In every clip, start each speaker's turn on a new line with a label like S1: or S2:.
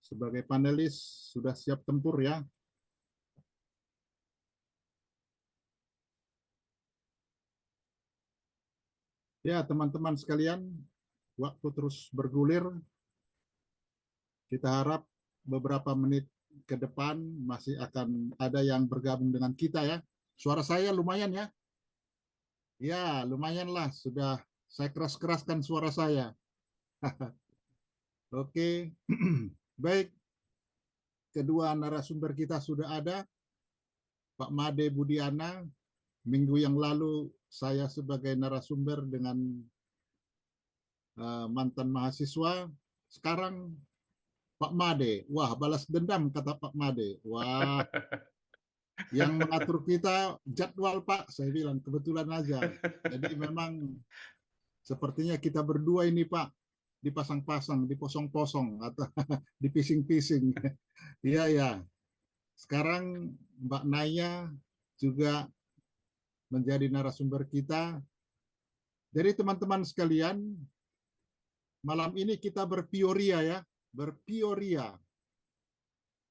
S1: sebagai panelis sudah siap tempur ya. Ya, teman-teman sekalian, waktu terus bergulir. Kita harap beberapa menit ke depan masih akan ada yang bergabung dengan kita ya. Suara saya lumayan ya? Ya, lumayan lah. Sudah saya keras-keraskan suara saya. Oke, baik. Kedua narasumber kita sudah ada, Pak Made Budiana. Minggu yang lalu saya sebagai narasumber dengan mantan mahasiswa. Sekarang Pak Made. Wah, balas dendam kata Pak Made. Wah, yang mengatur kita jadwal Pak. Saya bilang kebetulan aja. Jadi memang sepertinya kita berdua ini Pak dipasang-pasang, diposong-posong atau dipising-pising. Iya ya. Sekarang Mbak Naya juga menjadi narasumber kita. Jadi teman-teman sekalian, malam ini kita berpioria ya, berpioria.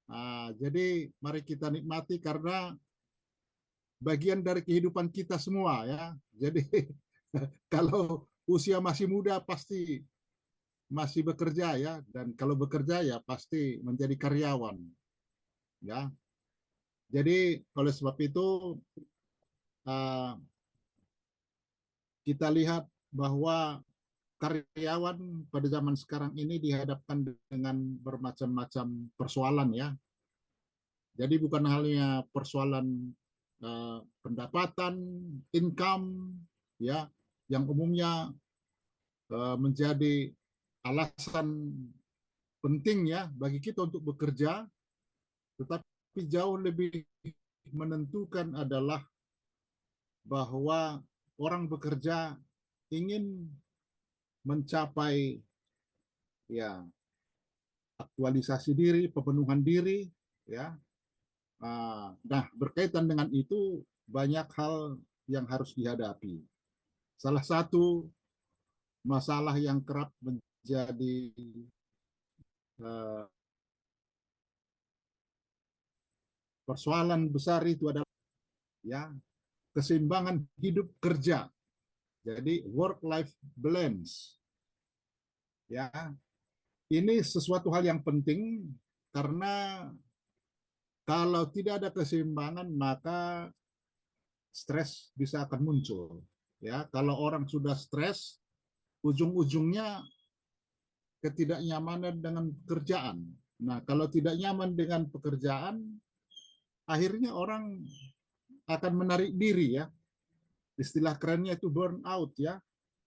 S1: Nah, jadi mari kita nikmati karena bagian dari kehidupan kita semua ya. Jadi kalau usia masih muda pasti masih bekerja ya, dan kalau bekerja ya pasti menjadi karyawan ya. Jadi oleh sebab itu kita lihat bahwa karyawan pada zaman sekarang ini dihadapkan dengan bermacam-macam persoalan ya. Jadi bukan hanya persoalan pendapatan, income ya, yang umumnya menjadi alasan penting ya bagi kita untuk bekerja, tetapi jauh lebih menentukan adalah bahwa orang bekerja ingin mencapai ya aktualisasi diri, pemenuhan diri ya. Nah, berkaitan dengan itu banyak hal yang harus dihadapi. Salah satu masalah yang kerap menjadi persoalan besar itu adalah ya keseimbangan hidup kerja. Jadi work life balance. Ya. Ini sesuatu hal yang penting karena kalau tidak ada keseimbangan maka stres bisa akan muncul. Ya, kalau orang sudah stres, ujung-ujungnya ketidaknyamanan dengan pekerjaan. Nah, kalau tidak nyaman dengan pekerjaan, akhirnya orang akan menarik diri ya. Istilah kerennya itu burnout ya.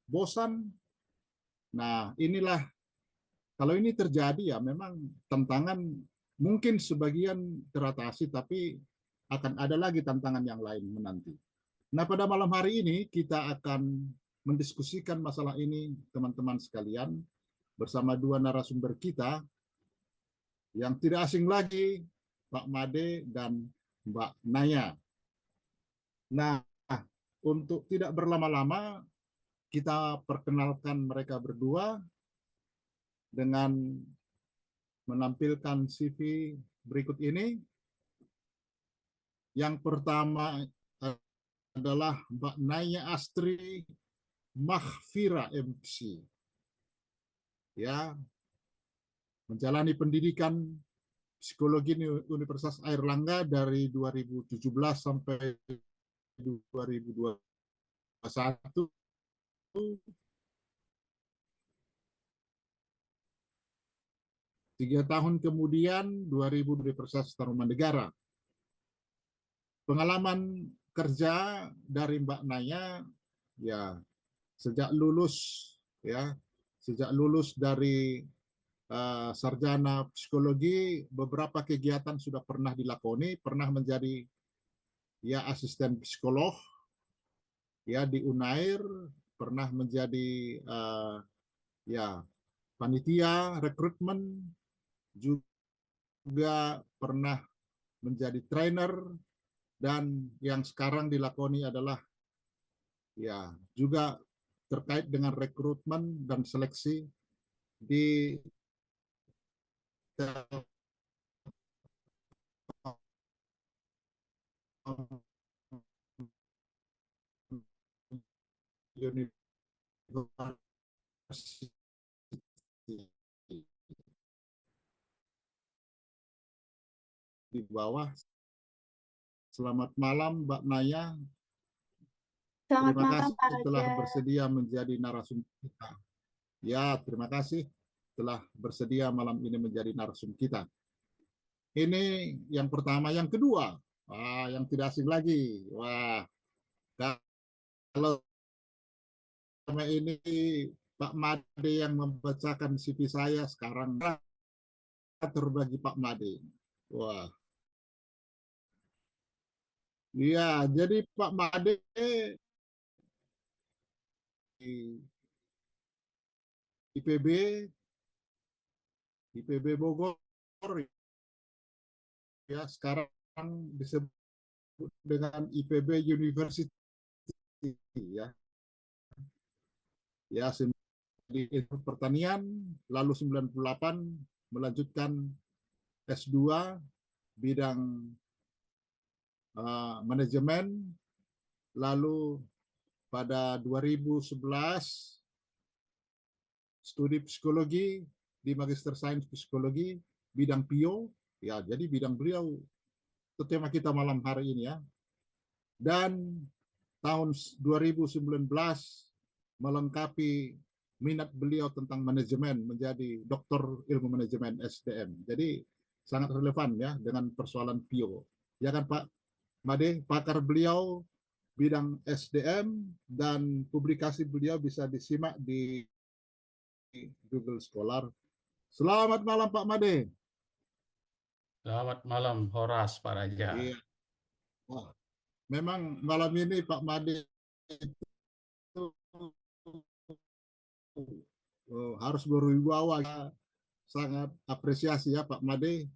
S1: Bosan. Nah, inilah kalau ini terjadi ya memang tantangan mungkin sebagian teratasi tapi akan ada lagi tantangan yang lain menanti. Nah, pada malam hari ini kita akan mendiskusikan masalah ini teman-teman sekalian bersama dua narasumber kita yang tidak asing lagi, Pak Made dan Mbak Naya. Nah, untuk tidak berlama-lama, kita perkenalkan mereka berdua dengan menampilkan CV berikut ini. Yang pertama adalah Mbak Naya Astri Mahfira MC. Ya, menjalani pendidikan psikologi Universitas Airlangga dari 2017 sampai 2021. Tiga tahun kemudian 2000 Universitas Tarumanegara. Pengalaman kerja dari Mbak Naya ya sejak lulus dari sarjana psikologi, beberapa kegiatan sudah pernah dilakoni, pernah menjadi ya asisten psikolog ya di Unair, pernah menjadi ya panitia rekrutmen, juga pernah menjadi trainer, dan yang sekarang dilakoni adalah ya juga terkait dengan rekrutmen dan seleksi di University. Di bawah. Selamat malam Mbak Naya.
S2: Selamat
S1: Terima
S2: malam,
S1: kasih
S2: Pak
S1: telah
S2: Raja.
S1: bersedia menjadi narasumber kita. Ya, terima kasih telah bersedia malam ini menjadi narasumber kita. Ini yang pertama, yang kedua, yang tidak asing lagi. Wah, kalau selama ini Pak Made yang membacakan CV saya, sekarang terbagi Pak Made. Wah, iya. Jadi Pak Made di IPB, IPB Bogor, ya sekarang disebut dengan IPB University, ya. Ya, di pertanian, lalu 98 melanjutkan S2 bidang manajemen, lalu pada 2011 studi psikologi di Magister Sains Psikologi bidang PIO, ya. Jadi bidang beliau itu tema kita malam hari ini, ya. Dan tahun 2019 melengkapi minat beliau tentang manajemen menjadi doktor ilmu manajemen SDM. Jadi sangat relevan, ya, dengan persoalan PIO. Ya kan Pak Made, pakar beliau bidang SDM, dan publikasi beliau bisa disimak di Google Scholar. Selamat malam Pak Made.
S3: Selamat malam, Horas, Pak Raja.
S1: Iya. Wah, memang malam ini Pak Made itu harus berwibawa. Sangat apresiasi, ya Pak Made.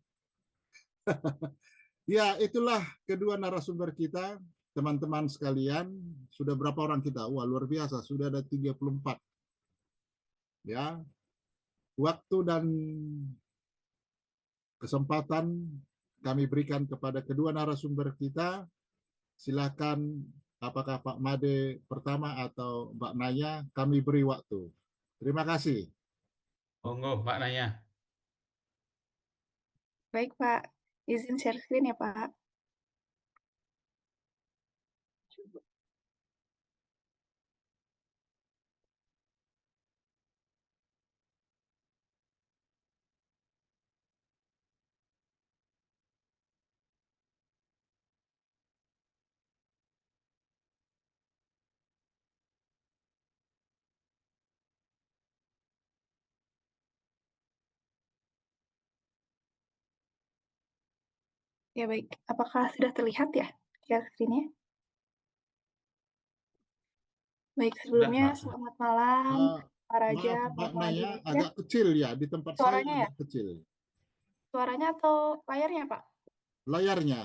S1: Ya, itulah kedua narasumber kita, teman-teman sekalian. Sudah berapa orang kita? Wah, luar biasa, sudah ada 34. Ya, waktu dan kesempatan kami berikan kepada kedua narasumber kita. Silakan, apakah Pak Made pertama atau Mbak Naya, kami beri waktu. Terima kasih.
S3: Monggo, Mbak Naya.
S2: Baik, Pak. Izin share screen ya, Pak. Ya, baik. Apakah sudah terlihat ya share screen-nya? Baik,
S3: Sudah,
S2: sebelumnya
S3: Mbak.
S2: selamat malam, Pak Raja,
S1: Maaf
S2: Pak
S1: Mbak
S2: Made.
S1: Naya,
S2: Ya,
S1: agak kecil, ya. Di tempat saya
S2: suaranya ya?
S1: agak kecil.
S2: Suaranya atau layarnya, Pak?
S1: Layarnya.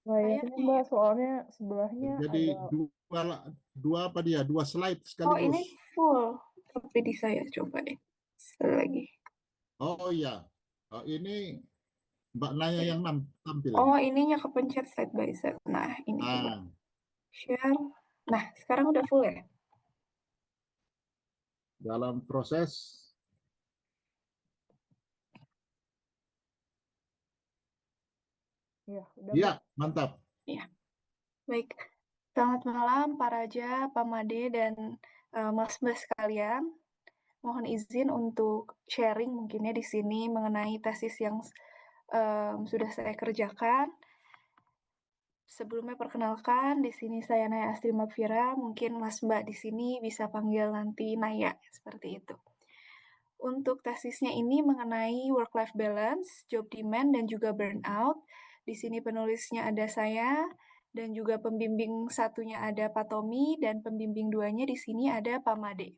S4: Layarnya
S2: Layarnya
S4: Mbak,
S2: ya.
S4: soalnya sebelahnya
S1: Jadi
S4: ada.
S1: dua apa dia? Dua slide
S2: Oh, ini
S1: sekaligus.
S2: full. Tapi di saya coba deh. Sekali lagi.
S1: Oh iya. Oh, ini Mbak Naya yang tampil.
S2: Oh, ininya kepencet side by side. Nah, ini coba.
S1: Ah,
S2: Share. Nah, sekarang udah full ya?
S1: dalam proses.
S4: Ya, udah
S1: Ya,
S4: Mbak.
S1: mantap.
S2: Iya. Baik. Selamat malam, Pak Raja, Pak Made, dan Mas-Mbak sekalian. Mohon izin untuk sharing mungkinnya di sini mengenai tesis yang sudah saya kerjakan. Sebelumnya perkenalkan, di sini saya Naya Astri Magfira. Mungkin Mas Mbak di sini bisa panggil nanti Naya, seperti itu. Untuk tesisnya ini mengenai work-life balance, job demand, dan juga burnout. Di sini penulisnya ada saya, dan juga pembimbing satunya ada Pak Tommy, dan pembimbing duanya di sini ada Pak Made.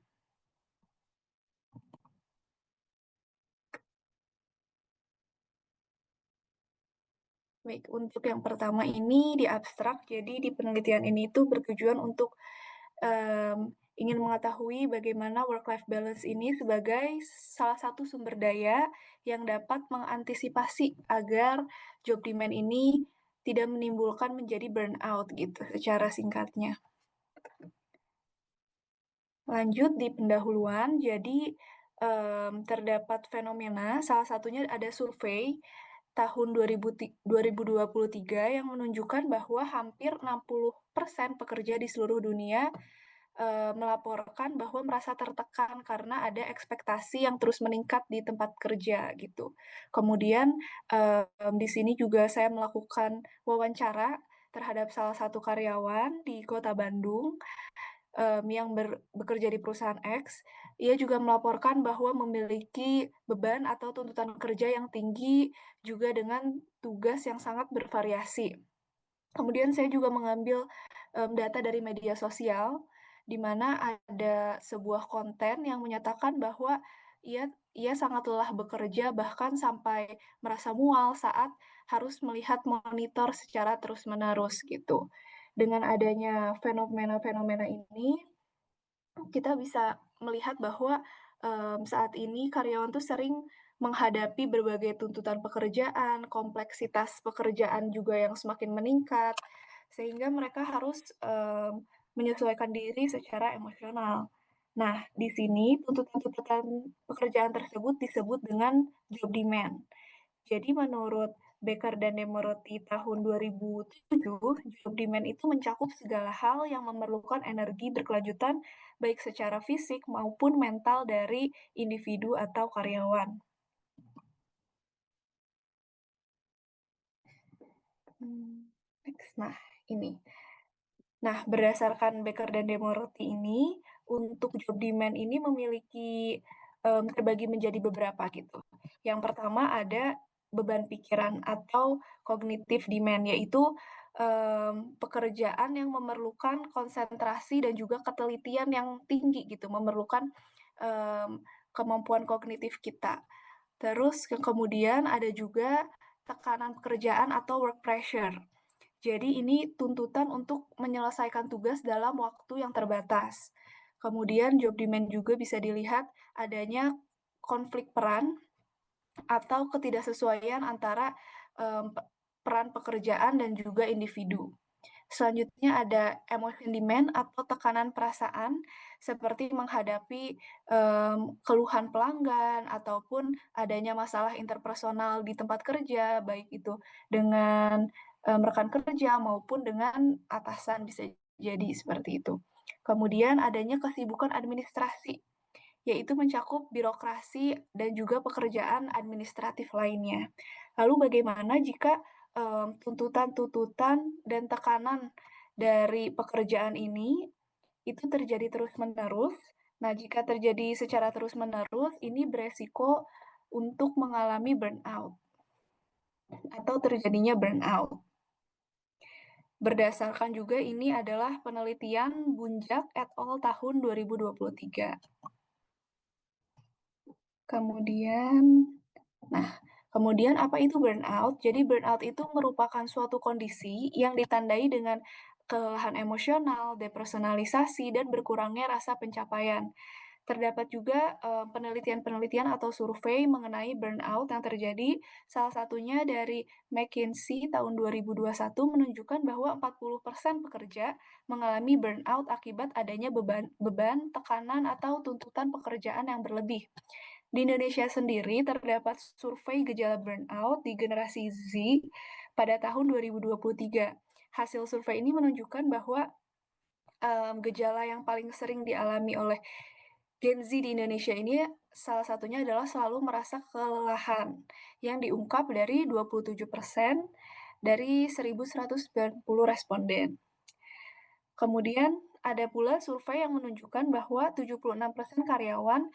S2: Baik, untuk yang pertama ini di abstrak, jadi di penelitian ini itu bertujuan untuk ingin mengetahui bagaimana work-life balance ini sebagai salah satu sumber daya yang dapat mengantisipasi agar job demand ini tidak menimbulkan menjadi burnout gitu secara singkatnya. Lanjut di pendahuluan, jadi terdapat fenomena, salah satunya ada survei tahun 2023 yang menunjukkan bahwa hampir 60% pekerja di seluruh dunia melaporkan bahwa merasa tertekan karena ada ekspektasi yang terus meningkat di tempat kerja gitu. Kemudian di sini juga saya melakukan wawancara terhadap salah satu karyawan di Kota Bandung yang bekerja di perusahaan X. Ia juga melaporkan bahwa memiliki beban atau tuntutan kerja yang tinggi juga dengan tugas yang sangat bervariasi. Kemudian saya juga mengambil data dari media sosial, di mana ada sebuah konten yang menyatakan bahwa ia sangat lelah bekerja, bahkan sampai merasa mual saat harus melihat monitor secara terus-menerus gitu. Dengan adanya fenomena-fenomena ini, kita bisa melihat bahwa saat ini karyawan tuh sering menghadapi berbagai tuntutan pekerjaan, kompleksitas pekerjaan juga yang semakin meningkat, sehingga mereka harus menyesuaikan diri secara emosional. Nah, di sini tuntutan-tuntutan pekerjaan tersebut disebut dengan job demand. Jadi menurut Becker dan Demorotti tahun 2007, job demand itu mencakup segala hal yang memerlukan energi berkelanjutan baik secara fisik maupun mental dari individu atau karyawan. Next, nah ini. Nah, berdasarkan Becker dan Demorotti ini, untuk job demand ini memiliki terbagi menjadi beberapa gitu. Yang pertama ada beban pikiran atau cognitive demand, yaitu pekerjaan yang memerlukan konsentrasi dan juga ketelitian yang tinggi gitu, memerlukan kemampuan kognitif kita. Terus kemudian ada juga tekanan pekerjaan atau work pressure. Jadi ini tuntutan untuk menyelesaikan tugas dalam waktu yang terbatas. Kemudian job demand juga bisa dilihat adanya konflik peran atau ketidaksesuaian antara peran pekerjaan dan juga individu. Selanjutnya ada emotion demand atau tekanan perasaan seperti menghadapi keluhan pelanggan ataupun adanya masalah interpersonal di tempat kerja, baik itu dengan rekan kerja maupun dengan atasan, bisa jadi seperti itu. Kemudian adanya kesibukan administrasi, yaitu mencakup birokrasi dan juga pekerjaan administratif lainnya. Lalu bagaimana jika tuntutan-tuntutan dan tekanan dari pekerjaan ini itu terjadi terus-menerus? Nah, jika terjadi secara terus-menerus, ini beresiko untuk mengalami burnout atau terjadinya burnout. Berdasarkan juga ini adalah penelitian Bunjak et al. Tahun 2023. Kemudian apa itu burnout? Jadi burnout itu merupakan suatu kondisi yang ditandai dengan kelelahan emosional, depersonalisasi, dan berkurangnya rasa pencapaian. Terdapat juga penelitian-penelitian atau survei mengenai burnout yang terjadi, salah satunya dari McKinsey tahun 2021 menunjukkan bahwa 40% pekerja mengalami burnout akibat adanya beban, tekanan, atau tuntutan pekerjaan yang berlebih. Di Indonesia sendiri terdapat survei gejala burnout di generasi Z pada tahun 2023. Hasil survei ini menunjukkan bahwa gejala yang paling sering dialami oleh Gen Z di Indonesia ini salah satunya adalah selalu merasa kelelahan, yang diungkap dari 27% dari 1.190 responden. Kemudian ada pula survei yang menunjukkan bahwa 76% karyawan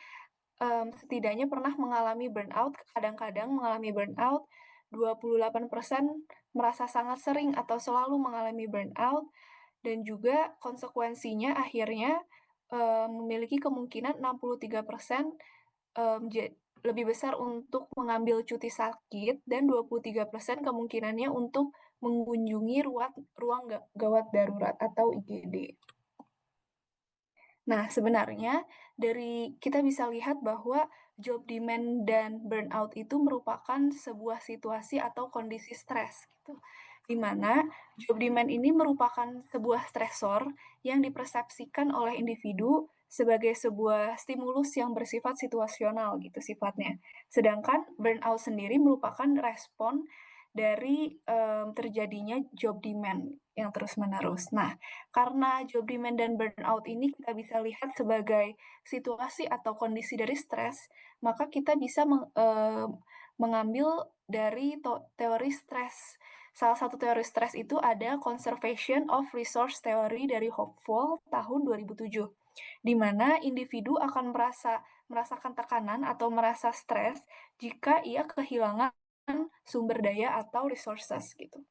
S2: setidaknya pernah mengalami burnout, kadang-kadang mengalami burnout, 28% merasa sangat sering atau selalu mengalami burnout, dan juga konsekuensinya akhirnya memiliki kemungkinan 63% lebih besar untuk mengambil cuti sakit dan 23% kemungkinannya untuk mengunjungi ruang gawat darurat atau IGD. Nah, sebenarnya kita bisa lihat bahwa job demand dan burnout itu merupakan sebuah situasi atau kondisi stres gitu. Di mana job demand ini merupakan sebuah stresor yang dipersepsikan oleh individu sebagai sebuah stimulus yang bersifat situasional gitu sifatnya. Sedangkan burnout sendiri merupakan respon dari terjadinya job demand yang terus-menerus. Nah, karena job demand dan burnout ini kita bisa lihat sebagai situasi atau kondisi dari stres, maka kita bisa mengambil dari teori stres. Salah satu teori stres itu ada Conservation of Resource Theory dari Hopewell tahun 2007, di mana individu akan merasakan tekanan atau merasa stres jika ia kehilangan sumber daya atau resources gitu.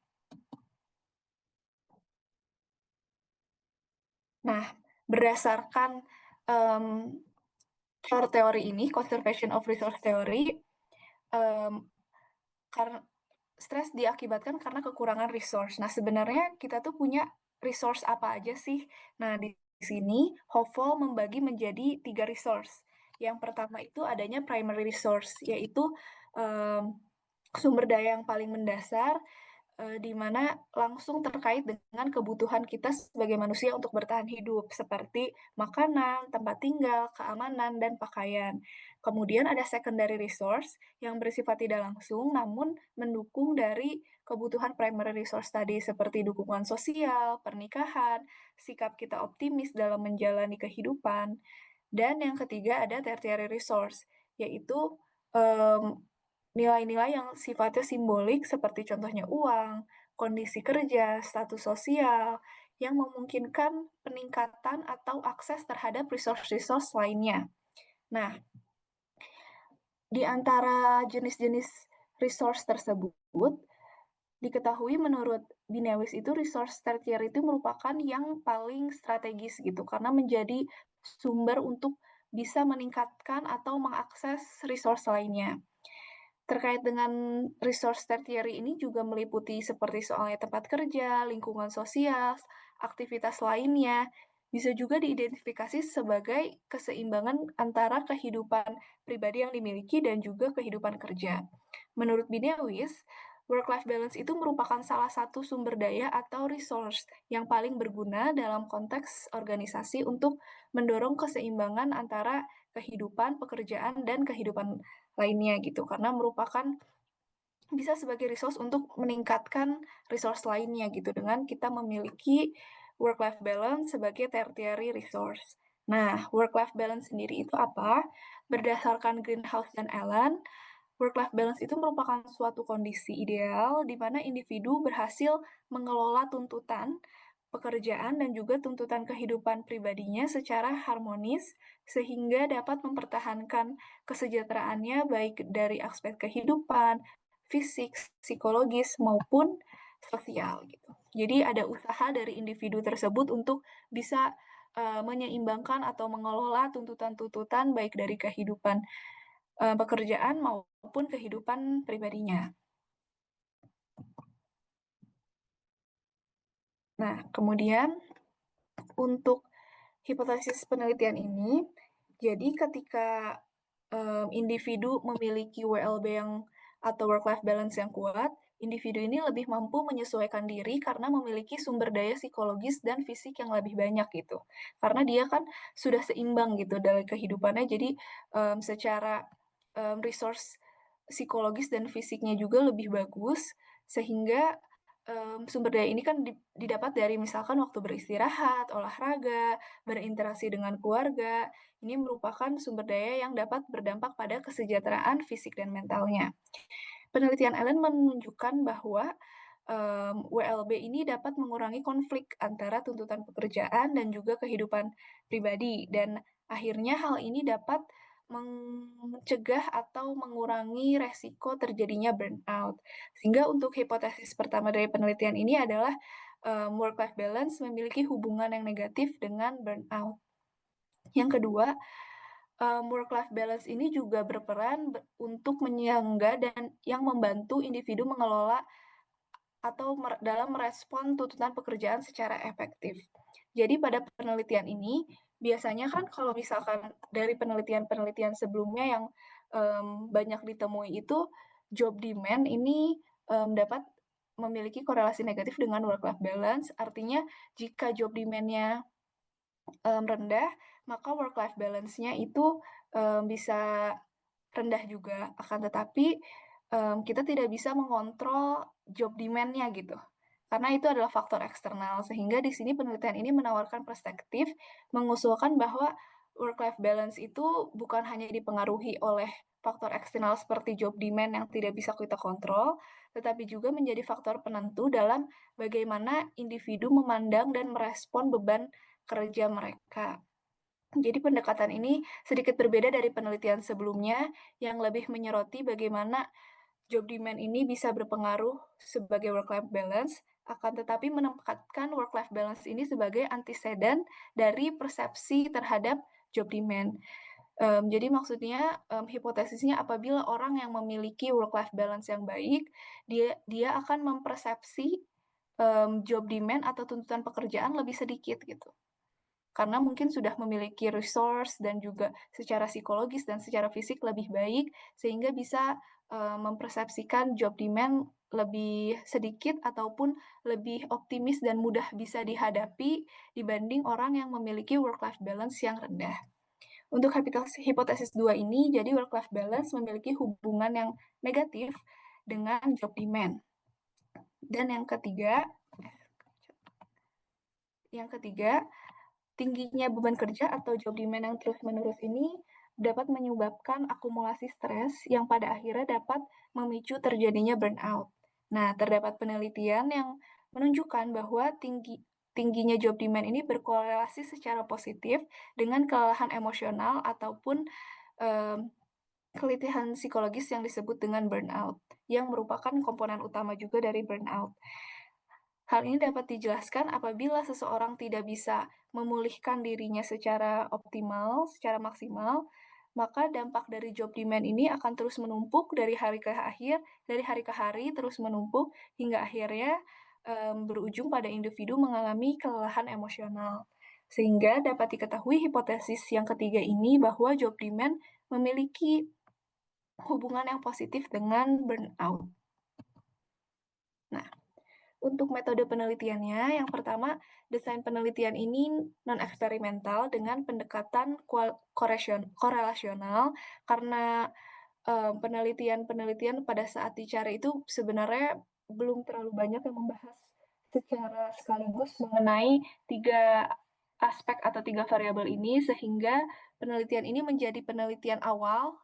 S2: Nah, berdasarkan teori ini, Conservation of Resource Theory, karena stres diakibatkan karena kekurangan resource. Nah, sebenarnya kita tuh punya resource apa aja sih? Nah, di sini Hopewell membagi menjadi 3 resource. Yang pertama itu adanya primary resource, yaitu sumber daya yang paling mendasar, di mana langsung terkait dengan kebutuhan kita sebagai manusia untuk bertahan hidup, seperti makanan, tempat tinggal, keamanan, dan pakaian. Kemudian ada secondary resource yang bersifat tidak langsung, namun mendukung dari kebutuhan primary resource tadi, seperti dukungan sosial, pernikahan, sikap kita optimis dalam menjalani kehidupan. Dan yang ketiga ada tertiary resource, yaitu nilai-nilai yang sifatnya simbolik seperti contohnya uang, kondisi kerja, status sosial, yang memungkinkan peningkatan atau akses terhadap resource-resource lainnya. Nah, di antara jenis-jenis resource tersebut, diketahui menurut Binewis itu resource tertiary itu merupakan yang paling strategis gitu, karena menjadi sumber untuk bisa meningkatkan atau mengakses resource lainnya. Terkait dengan resource tertiary ini juga meliputi seperti soalnya tempat kerja, lingkungan sosial, aktivitas lainnya. Bisa juga diidentifikasi sebagai keseimbangan antara kehidupan pribadi yang dimiliki dan juga kehidupan kerja. Menurut Binewis, work-life balance itu merupakan salah satu sumber daya atau resource yang paling berguna dalam konteks organisasi untuk mendorong keseimbangan antara kehidupan, pekerjaan, dan kehidupan lainnya gitu, karena merupakan bisa sebagai resource untuk meningkatkan resource lainnya gitu dengan kita memiliki work-life balance sebagai tertiary resource. Nah, work-life balance sendiri itu apa? Berdasarkan Greenhouse dan Allen, work-life balance itu merupakan suatu kondisi ideal di mana individu berhasil mengelola tuntutan pekerjaan dan juga tuntutan kehidupan pribadinya secara harmonis sehingga dapat mempertahankan kesejahteraannya baik dari aspek kehidupan, fisik, psikologis maupun sosial gitu. Jadi ada usaha dari individu tersebut untuk bisa menyeimbangkan atau mengelola tuntutan-tuntutan baik dari kehidupan pekerjaan maupun kehidupan pribadinya. Nah, kemudian untuk hipotesis penelitian ini, jadi ketika individu memiliki WLB atau work-life balance yang kuat, individu ini lebih mampu menyesuaikan diri karena memiliki sumber daya psikologis dan fisik yang lebih banyak gitu. Karena dia kan sudah seimbang gitu dalam kehidupannya, jadi secara resource psikologis dan fisiknya juga lebih bagus, sehingga sumber daya ini kan didapat dari misalkan waktu beristirahat, olahraga, berinteraksi dengan keluarga. Ini merupakan sumber daya yang dapat berdampak pada kesejahteraan fisik dan mentalnya. Penelitian Allen menunjukkan bahwa WLB ini dapat mengurangi konflik antara tuntutan pekerjaan dan juga kehidupan pribadi, dan akhirnya hal ini dapat mencegah atau mengurangi resiko terjadinya burnout. Sehingga untuk hipotesis pertama dari penelitian ini adalah work-life balance memiliki hubungan yang negatif dengan burnout. Yang kedua, work-life balance ini juga berperan untuk menyangga dan yang membantu individu mengelola atau dalam merespon tuntutan pekerjaan secara efektif. Jadi pada penelitian ini biasanya kan kalau misalkan dari penelitian-penelitian sebelumnya yang banyak ditemui itu job demand ini dapat memiliki korelasi negatif dengan work-life balance. Artinya jika job demand-nya rendah, maka work-life balance-nya itu bisa rendah juga. Akan tetapi kita tidak bisa mengontrol job demand-nya gitu. Karena itu adalah faktor eksternal, sehingga di sini penelitian ini menawarkan perspektif mengusulkan bahwa work-life balance itu bukan hanya dipengaruhi oleh faktor eksternal seperti job demand yang tidak bisa kita kontrol, tetapi juga menjadi faktor penentu dalam bagaimana individu memandang dan merespon beban kerja mereka. Jadi pendekatan ini sedikit berbeda dari penelitian sebelumnya yang lebih menyoroti bagaimana job demand ini bisa berpengaruh sebagai work-life balance, akan tetapi menempatkan work-life balance ini sebagai antiseden dari persepsi terhadap job demand. Jadi maksudnya hipotesisnya apabila orang yang memiliki work-life balance yang baik, dia akan mempersepsi job demand atau tuntutan pekerjaan lebih sedikit gitu. Karena mungkin sudah memiliki resource dan juga secara psikologis dan secara fisik lebih baik, sehingga bisa mempersepsikan job demand lebih sedikit ataupun lebih optimis dan mudah bisa dihadapi dibanding orang yang memiliki work-life balance yang rendah. Untuk hipotesis 2 ini, jadi work-life balance memiliki hubungan yang negatif dengan job demand. Dan yang ketiga, tingginya beban kerja atau job demand yang terus-menerus ini dapat menyebabkan akumulasi stres yang pada akhirnya dapat memicu terjadinya burnout. Nah, terdapat penelitian yang menunjukkan bahwa tingginya job demand ini berkorelasi secara positif dengan kelelahan emosional ataupun keletihan psikologis yang disebut dengan burnout, yang merupakan komponen utama juga dari burnout. Hal ini dapat dijelaskan apabila seseorang tidak bisa memulihkan dirinya secara optimal, secara maksimal, maka dampak dari job demand ini akan terus menumpuk dari hari ke hari terus menumpuk hingga akhirnya berujung pada individu mengalami kelelahan emosional. Sehingga dapat diketahui hipotesis yang ketiga ini bahwa job demand memiliki hubungan yang positif dengan burnout. Nah, untuk metode penelitiannya, yang pertama, desain penelitian ini non-eksperimental dengan pendekatan korelasional, karena penelitian-penelitian pada saat dicari itu sebenarnya belum terlalu banyak yang membahas secara sekaligus mengenai 3 aspek atau 3 variabel ini, sehingga penelitian ini menjadi penelitian awal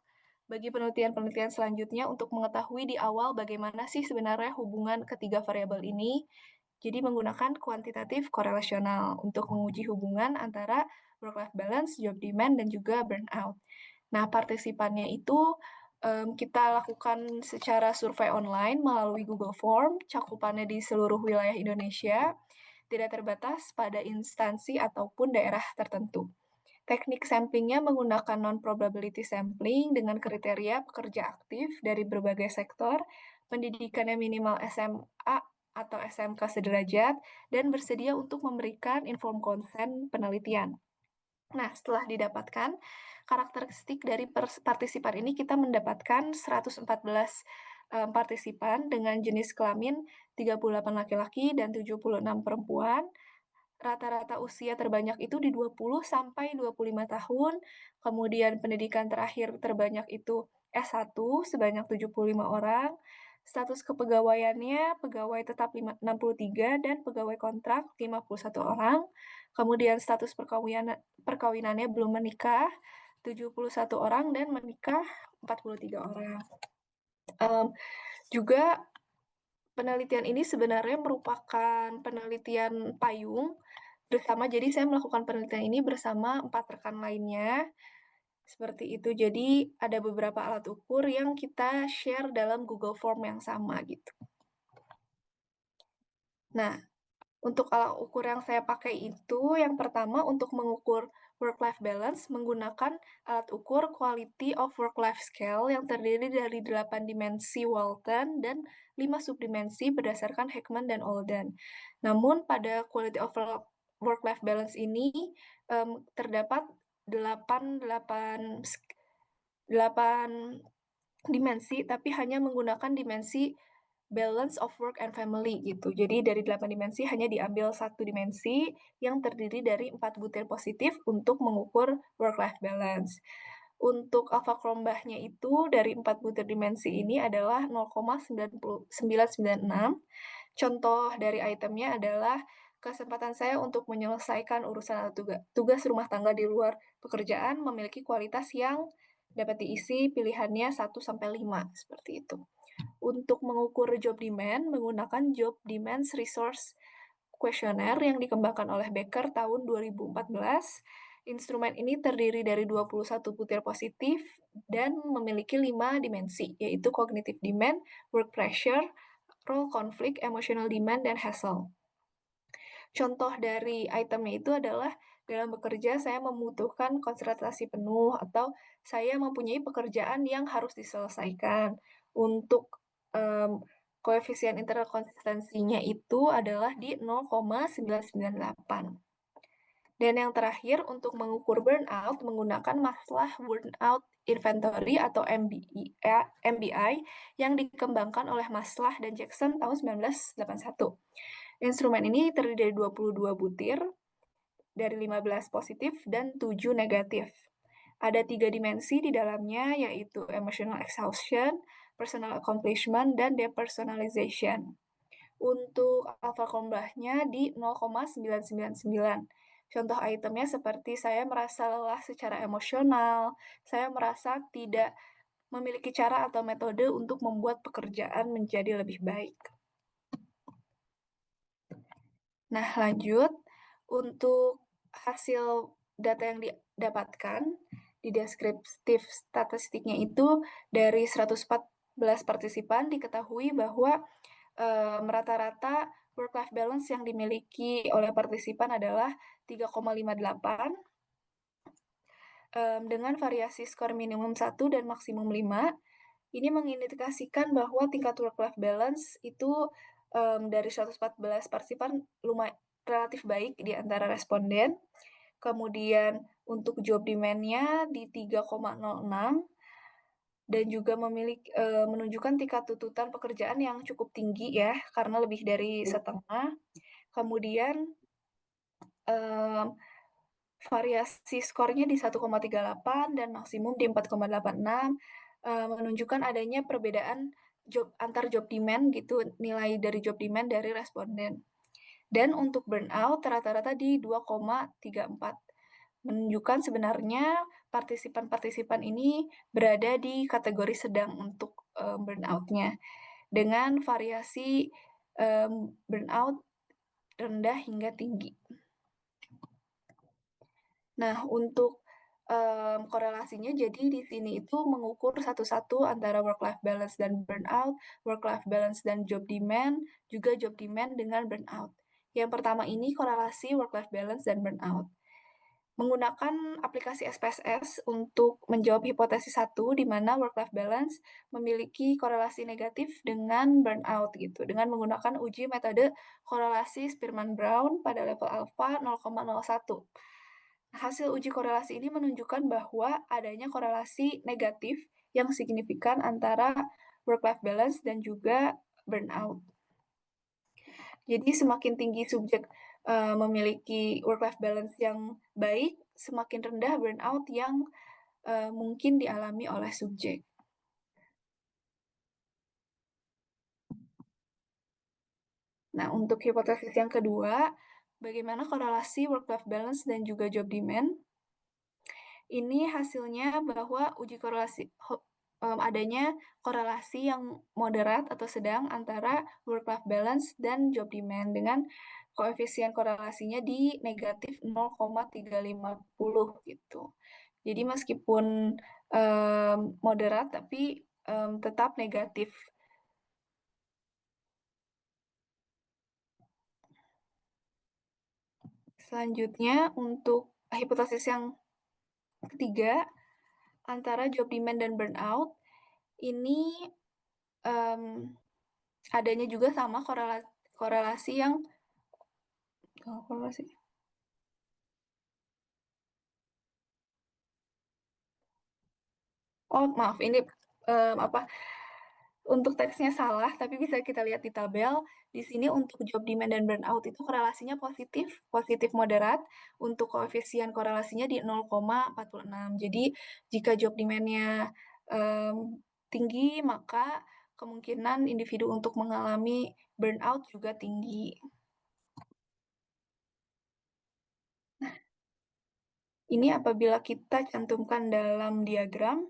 S2: bagi penelitian-penelitian selanjutnya untuk mengetahui di awal bagaimana sih sebenarnya hubungan ketiga variabel ini. Jadi menggunakan kuantitatif korelasional untuk menguji hubungan antara work-life balance, job demand, dan juga burnout. Nah, partisipannya itu kita lakukan secara survei online melalui Google Form, cakupannya di seluruh wilayah Indonesia, tidak terbatas pada instansi ataupun daerah tertentu. Teknik samplingnya menggunakan non-probability sampling dengan kriteria pekerja aktif dari berbagai sektor, pendidikannya minimal SMA atau SMK sederajat, dan bersedia untuk memberikan informed consent penelitian. Nah, setelah didapatkan karakteristik dari partisipan ini, kita mendapatkan 114 partisipan dengan jenis kelamin 38 laki-laki dan 76 perempuan. Rata-rata usia terbanyak itu di 20 sampai 25 tahun, kemudian pendidikan terakhir terbanyak itu S1 sebanyak 75 orang, status kepegawaiannya pegawai tetap 63 dan pegawai kontrak 51 orang, kemudian status perkawinannya belum menikah 71 orang dan menikah 43 orang. Juga penelitian ini sebenarnya merupakan penelitian payung bersama, jadi saya melakukan penelitian ini bersama 4 rekan lainnya, seperti itu. Jadi ada beberapa alat ukur yang kita share dalam Google Form yang sama gitu. Nah, untuk alat ukur yang saya pakai itu, yang pertama untuk mengukur work-life balance menggunakan alat ukur Quality of Work-Life Scale yang terdiri dari 8 dimensi Walton dan 5 subdimensi berdasarkan Heckman dan Olden. Namun pada Quality of work-life balance ini terdapat 8 dimensi, tapi hanya menggunakan dimensi balance of work and family gitu. Jadi dari 8 dimensi hanya diambil 1 dimensi yang terdiri dari 4 butir positif untuk mengukur work-life balance. Untuk alfa krombahnya itu dari 4 butir dimensi ini adalah 0,996. Contoh dari itemnya adalah kesempatan saya untuk menyelesaikan urusan atau tugas rumah tangga di luar pekerjaan memiliki kualitas yang dapat diisi pilihannya 1 sampai 5 seperti itu. Untuk mengukur job demand menggunakan Job Demand Resource Questionnaire yang dikembangkan oleh Becker tahun 2014. Instrumen ini terdiri dari 21 butir positif dan memiliki 5 dimensi, yaitu cognitive demand, work pressure, role conflict, emotional demand, dan hassle. Contoh dari itemnya itu adalah dalam bekerja saya membutuhkan konsentrasi penuh atau saya mempunyai pekerjaan yang harus diselesaikan. Untuk koefisien internal konsistensinya itu adalah di 0,998. Dan yang terakhir untuk mengukur burnout menggunakan Maslach Burnout Inventory atau MBI yang dikembangkan oleh Maslach dan Jackson tahun 1981. Instrumen ini terdiri dari 22 butir, dari 15 positif dan 7 negatif. Ada 3 dimensi di dalamnya, yaitu emotional exhaustion, personal accomplishment, dan depersonalization. Untuk alfa krombahnya di 0,999. Contoh itemnya seperti saya merasa lelah secara emosional, saya merasa tidak memiliki cara atau metode untuk membuat pekerjaan menjadi lebih baik. Nah, lanjut. Untuk hasil data yang didapatkan di deskriptif statistiknya itu dari 114 partisipan diketahui bahwa rata-rata work-life balance yang dimiliki oleh partisipan adalah 3,58 dengan variasi skor minimum 1 dan maksimum 5. Ini mengindikasikan bahwa tingkat work-life balance itu dari 114 partisipan relatif baik di antara responden. Kemudian untuk job demand-nya di 3,06 dan juga menunjukkan tingkat tuntutan pekerjaan yang cukup tinggi ya, karena lebih dari setengah. Kemudian variasi skornya di 1,38 dan maksimum di 4,86, menunjukkan adanya perbedaan antar job demand gitu, nilai dari job demand dari responden. Dan untuk burnout rata-rata di 2,34. Menunjukkan sebenarnya partisipan-partisipan ini berada di kategori sedang untuk burnout-nya. Dengan variasi burnout rendah hingga tinggi. Nah, untuk korelasinya jadi di sini itu mengukur satu-satu antara work-life balance dan burnout, work-life balance dan job demand, juga job demand dengan burnout. Yang pertama ini korelasi work-life balance dan burnout. Menggunakan aplikasi SPSS untuk menjawab hipotesis 1 di mana work-life balance memiliki korelasi negatif dengan burnout gitu, dengan menggunakan uji metode korelasi Spearman-Brown pada level alfa 0,01. Hasil uji korelasi ini menunjukkan bahwa adanya korelasi negatif yang signifikan antara work-life balance dan juga burnout. Jadi semakin tinggi subjek memiliki work-life balance yang baik, semakin rendah burnout yang mungkin dialami oleh subjek. Nah, untuk hipotesis yang kedua, bagaimana korelasi work-life balance dan juga job demand? Ini hasilnya bahwa uji korelasi adanya korelasi yang moderat atau sedang antara work-life balance dan job demand dengan koefisien korelasinya di negatif 0,350 gitu. Jadi meskipun moderat tapi tetap negatif. Selanjutnya untuk hipotesis yang ketiga, antara job demand dan burnout, ini adanya juga sama korelasi yang korelasi Oh, maaf, ini untuk teksnya salah, tapi bisa kita lihat di tabel. Di sini untuk job demand dan burnout itu korelasinya positif moderat. Untuk koefisien korelasinya di 0,46. Jadi jika job demand-nya tinggi, maka kemungkinan individu untuk mengalami burnout juga tinggi. Ini apabila kita cantumkan dalam diagram,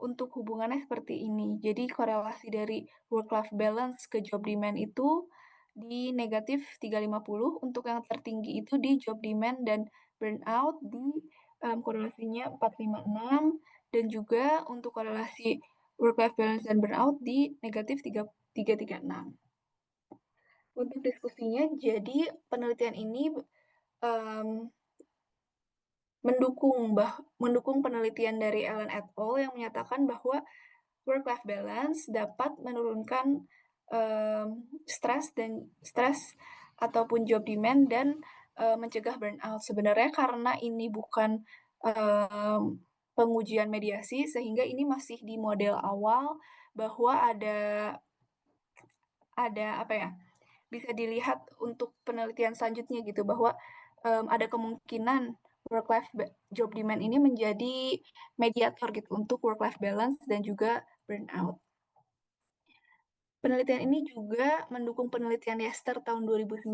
S2: untuk hubungannya seperti ini. Jadi korelasi dari work-life balance ke job demand itu di negatif 350, untuk yang tertinggi itu di job demand dan burnout di korelasinya 456, dan juga untuk korelasi work-life balance dan burnout di negatif 336. Untuk diskusinya, jadi penelitian ini mendukung penelitian dari Allen et al. Yang menyatakan bahwa work-life balance dapat menurunkan stres ataupun job demand dan mencegah burnout. Sebenarnya karena ini bukan pengujian mediasi, sehingga ini masih di model awal bahwa ada apa ya? Bisa dilihat untuk penelitian selanjutnya gitu, bahwa ada kemungkinan job demand ini menjadi mediator gitu untuk work-life balance dan juga burnout. Penelitian ini juga mendukung penelitian Yester tahun 2019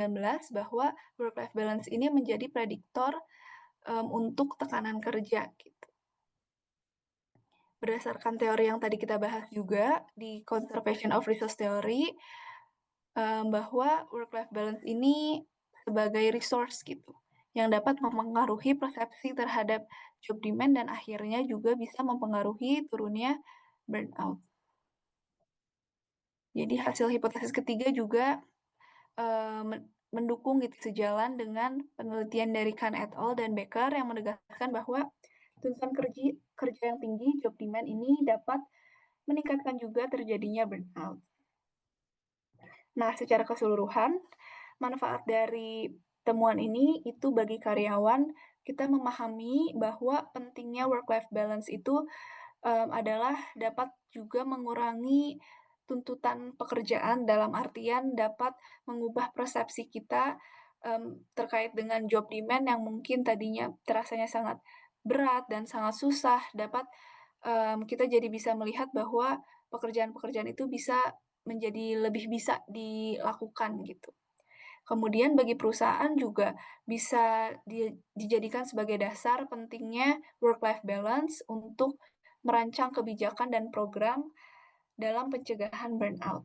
S2: bahwa work-life balance ini menjadi prediktor untuk tekanan kerja gitu. Berdasarkan teori yang tadi kita bahas juga di Conservation of Resource Theory, bahwa work-life balance ini sebagai resource gitu, yang dapat mempengaruhi persepsi terhadap job demand dan akhirnya juga bisa mempengaruhi turunnya burnout. Jadi hasil hipotesis ketiga juga mendukung gitu, sejalan dengan penelitian dari Kahn et al. Dan Becker yang menegaskan bahwa tuntutan kerja yang tinggi, job demand ini dapat meningkatkan juga terjadinya burnout. Nah, secara keseluruhan, manfaat dari temuan ini itu bagi karyawan, kita memahami bahwa pentingnya work-life balance itu adalah dapat juga mengurangi tuntutan pekerjaan, dalam artian dapat mengubah persepsi kita terkait dengan job demand yang mungkin tadinya terasanya sangat berat dan sangat susah, dapat kita jadi bisa melihat bahwa pekerjaan-pekerjaan itu bisa menjadi lebih bisa dilakukan gitu. Kemudian bagi perusahaan juga bisa dijadikan sebagai dasar pentingnya work-life balance untuk merancang kebijakan dan program dalam pencegahan burnout.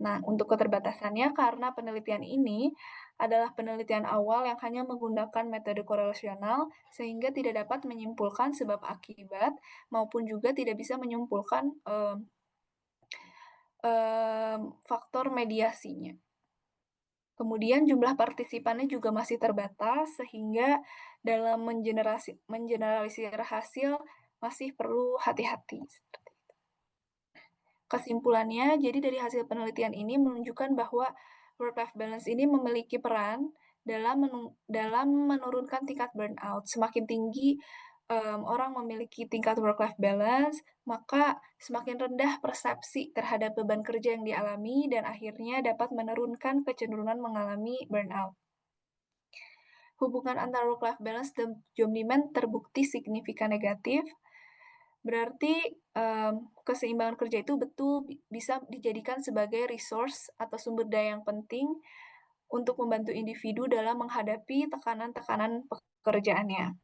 S2: Nah, untuk keterbatasannya karena penelitian ini adalah penelitian awal yang hanya menggunakan metode korelasional sehingga tidak dapat menyimpulkan sebab akibat maupun juga tidak bisa menyimpulkan faktor mediasinya. Kemudian jumlah partisipannya juga masih terbatas sehingga dalam mengeneralisir hasil masih perlu hati-hati. Kesimpulannya, jadi dari hasil penelitian ini menunjukkan bahwa work-life balance ini memiliki peran dalam menurunkan tingkat burnout. Semakin tinggi orang memiliki tingkat work-life balance, maka semakin rendah persepsi terhadap beban kerja yang dialami dan akhirnya dapat menurunkan kecenderungan mengalami burnout. Hubungan antara work-life balance dan job demand terbukti signifikan negatif. Berarti keseimbangan kerja itu betul bisa dijadikan sebagai resource atau sumber daya yang penting untuk membantu individu dalam menghadapi tekanan-tekanan pekerjaannya.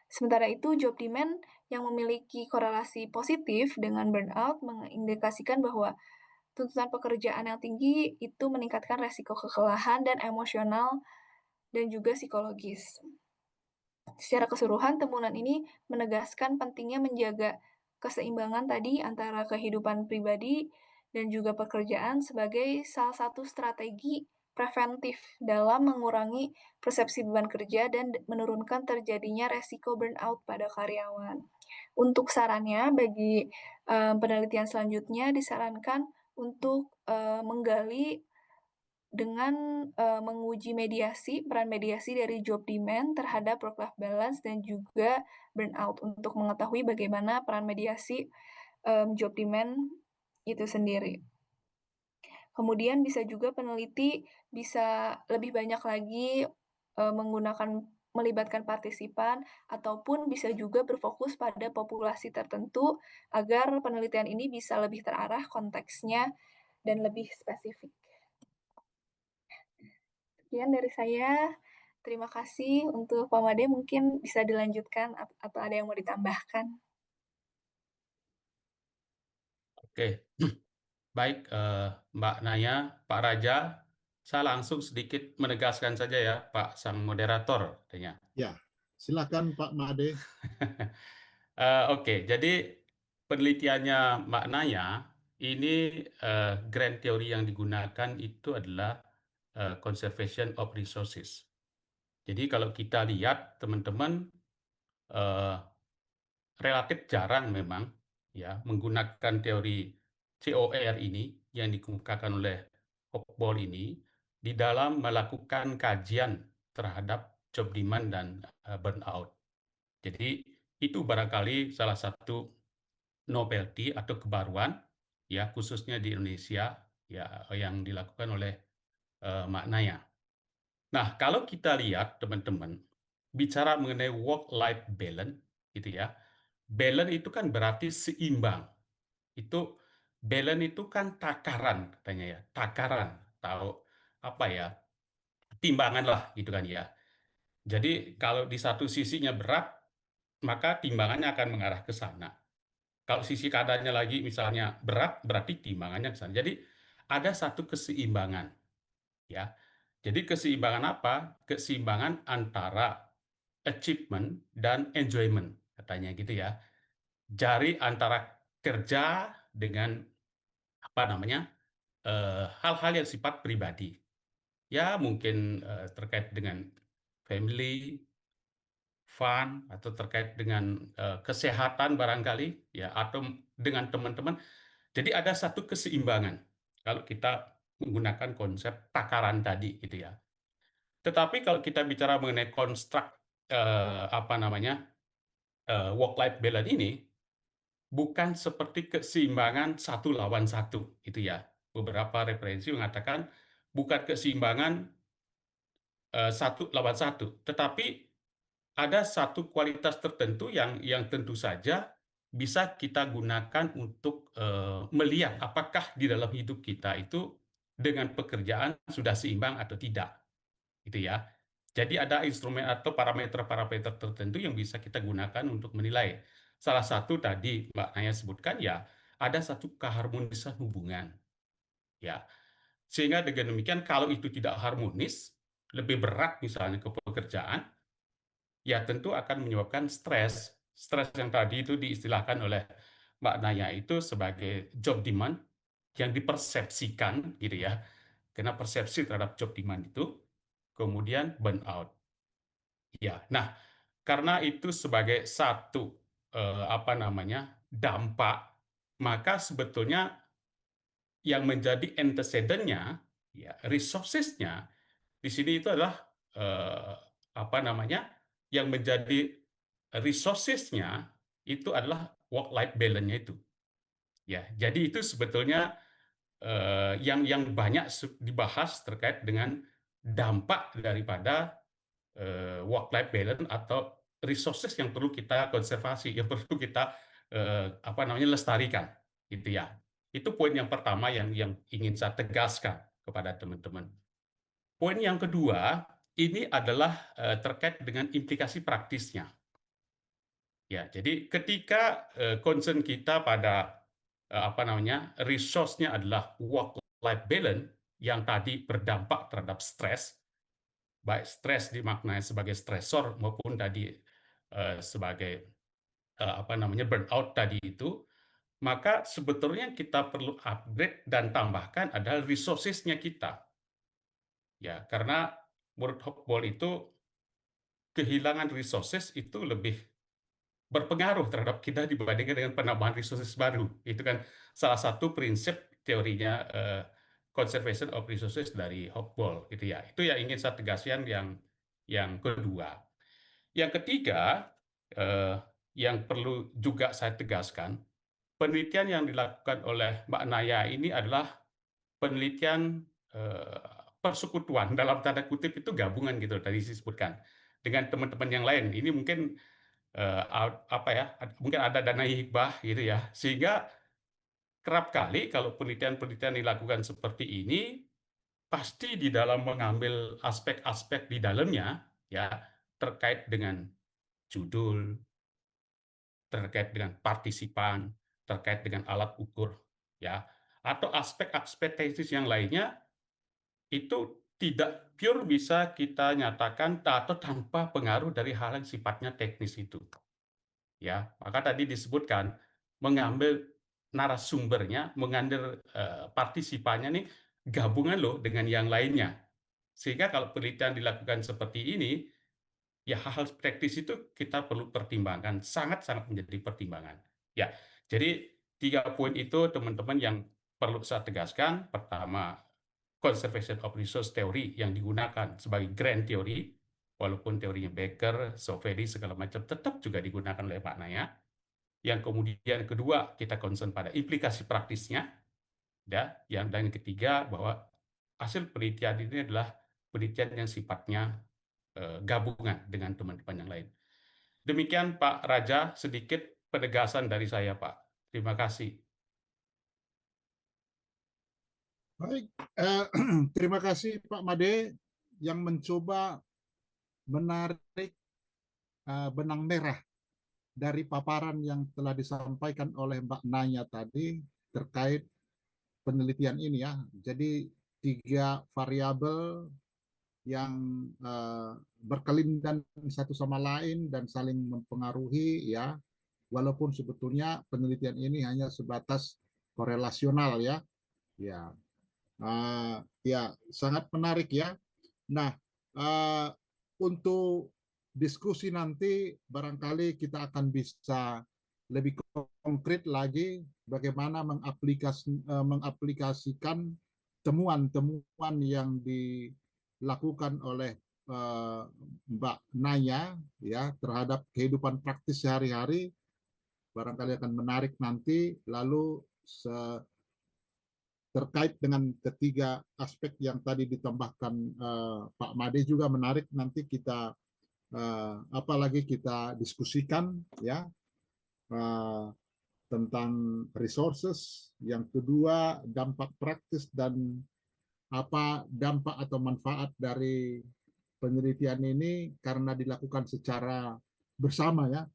S2: Sementara itu, job demand yang memiliki korelasi positif dengan burnout mengindikasikan bahwa tuntutan pekerjaan yang tinggi itu meningkatkan resiko kekelelahan dan emosional dan juga psikologis. Secara keseluruhan, temuan ini menegaskan pentingnya menjaga keseimbangan tadi antara kehidupan pribadi dan juga pekerjaan sebagai salah satu strategi preventif dalam mengurangi persepsi beban kerja dan menurunkan terjadinya resiko burnout pada karyawan. Untuk sarannya, bagi penelitian selanjutnya disarankan untuk menggali dengan menguji peran mediasi dari job demand terhadap work-life balance dan juga burnout untuk mengetahui bagaimana peran mediasi job demand itu sendiri. Kemudian bisa juga peneliti bisa lebih banyak lagi melibatkan partisipan ataupun bisa juga berfokus pada populasi tertentu agar penelitian ini bisa lebih terarah konteksnya dan lebih spesifik. Sekian dari saya. Terima kasih. Untuk Pak Made mungkin bisa dilanjutkan atau ada yang mau ditambahkan.
S3: Oke, baik Mbak Naya, Pak Raja, saya langsung sedikit menegaskan saja ya Pak sang moderator katanya.
S1: Ya, silakan Pak Made.
S3: Oke, jadi penelitiannya Mbak Naya ini grand theory yang digunakan itu adalah conservation of resources. Jadi kalau kita lihat teman-teman relatif jarang memang ya menggunakan teori COR ini yang dikemukakan oleh Hopball ini di dalam melakukan kajian terhadap job demand dan burnout. Jadi itu barangkali salah satu novelty atau kebaruan ya khususnya di Indonesia ya yang dilakukan oleh Mak Naya. Nah, kalau kita lihat teman-teman bicara mengenai work life balance gitu ya. Balance itu kan berarti seimbang. Itu balance itu kan takaran katanya ya. Takaran, tahu apa ya? Timbangan lah gitu kan ya. Jadi kalau di satu sisinya berat, maka timbangannya akan mengarah ke sana. Kalau sisi kanannya lagi misalnya berat, berarti timbangannya ke sana. Jadi ada satu keseimbangan ya. Jadi keseimbangan apa? Keseimbangan antara achievement dan enjoyment katanya gitu ya. Jari antara kerja dengan apa namanya hal-hal yang sifat pribadi. Ya mungkin terkait dengan family, fun atau terkait dengan kesehatan barangkali ya atau dengan teman-teman. Jadi ada satu keseimbangan kalau kita menggunakan konsep takaran tadi gitu ya. Tetapi kalau kita bicara mengenai konstruk apa namanya work life balance ini bukan seperti keseimbangan satu lawan satu gitu ya. Beberapa referensi mengatakan bukan keseimbangan satu lawan satu, tetapi ada satu kualitas tertentu yang tentu saja bisa kita gunakan untuk melihat apakah di dalam hidup kita itu dengan pekerjaan sudah seimbang atau tidak, gitu ya. Jadi ada instrumen atau parameter-parameter tertentu yang bisa kita gunakan untuk menilai. Salah satu tadi Mbak Naya sebutkan ya, ada satu keharmonisan hubungan. Ya, sehingga dengan demikian kalau itu tidak harmonis, lebih berat misalnya ke pekerjaan, ya tentu akan menyebabkan stres. Stres yang tadi itu diistilahkan oleh Mbak Naya itu sebagai job demand yang dipersepsikan gitu ya. Karena persepsi terhadap job demand itu kemudian burnout. Ya, nah karena itu sebagai satu apa namanya dampak, maka sebetulnya yang menjadi antecedent-nya, ya resources-nya di sini itu adalah apa namanya yang menjadi resources-nya itu adalah work life balance-nya itu. Ya, jadi itu sebetulnya yang banyak dibahas terkait dengan dampak daripada work life balance atau resources yang perlu kita konservasi, yang perlu kita apa namanya lestarikan, gitu ya. Itu poin yang pertama yang ingin saya tegaskan kepada teman-teman. Poin yang kedua ini adalah terkait dengan implikasi praktisnya. Ya, jadi ketika concern kita pada apa namanya resource-nya adalah work life balance yang tadi berdampak terhadap stres, baik stres dimaknai sebagai stresor maupun tadi sebagai apa namanya burnout tadi itu, maka sebetulnya kita perlu upgrade dan tambahkan adalah resources-nya kita. Ya, karena menurut Hopball itu kehilangan resources itu lebih berpengaruh terhadap kita dibandingkan dengan penambahan resources baru. Itu kan salah satu prinsip teorinya conservation of resources dari Hopewell gitu ya. Itu yang ingin saya tegaskan yang kedua. Yang ketiga, yang perlu juga saya tegaskan, penelitian yang dilakukan oleh Mbak Naya ini adalah penelitian persekutuan, dalam tanda kutip itu gabungan gitu tadi disebutkan dengan teman-teman yang lain. Ini mungkin apa ya? Mungkin ada dana hibah gitu ya, sehingga kerap kali kalau penelitian-penelitian dilakukan seperti ini, pasti di dalam mengambil aspek-aspek di dalamnya ya terkait dengan judul, terkait dengan partisipan, terkait dengan alat ukur, ya, atau aspek-aspek teknis yang lainnya itu tidak pure bisa kita nyatakan atau tanpa pengaruh dari hal yang sifatnya teknis itu. Ya, maka tadi disebutkan mengambil narasumbernya, mengambil partisipannya nih gabungan loh dengan yang lainnya. Sehingga kalau penelitian dilakukan seperti ini, ya hal-hal praktis itu kita perlu pertimbangkan, sangat-sangat menjadi pertimbangan. Ya, jadi 3 poin itu teman-teman yang perlu saya tegaskan. Pertama, conservation of resource theory yang digunakan sebagai grand theory, walaupun teorinya Becker, Sauvagy, segala macam tetap juga digunakan oleh Pak Naya. Yang kemudian kedua, kita concern pada implikasi praktisnya. Ya, dan yang ketiga bahwa hasil penelitian ini adalah penelitian yang sifatnya gabungan dengan teman-teman yang lain. Demikian Pak Raja, sedikit penegasan dari saya Pak. Terima kasih.
S1: Baik, terima kasih Pak Made yang mencoba menarik benang merah dari paparan yang telah disampaikan oleh Mbak Nanya tadi terkait penelitian ini ya. Jadi 3 variabel yang berkelindan satu sama lain dan saling mempengaruhi ya. Walaupun sebetulnya penelitian ini hanya sebatas korelasional ya. Ya, ya sangat menarik ya. Nah, untuk diskusi nanti barangkali kita akan bisa lebih konkret lagi bagaimana mengaplikasikan temuan-temuan yang dilakukan oleh Mbak Naya ya terhadap kehidupan praktis sehari-hari. Barangkali akan menarik nanti. Lalu terkait dengan ketiga aspek yang tadi ditambahkan Pak Made juga menarik, nanti kita apalagi kita diskusikan ya tentang resources, yang kedua dampak praktis dan apa dampak atau manfaat dari penelitian ini karena dilakukan secara bersama ya,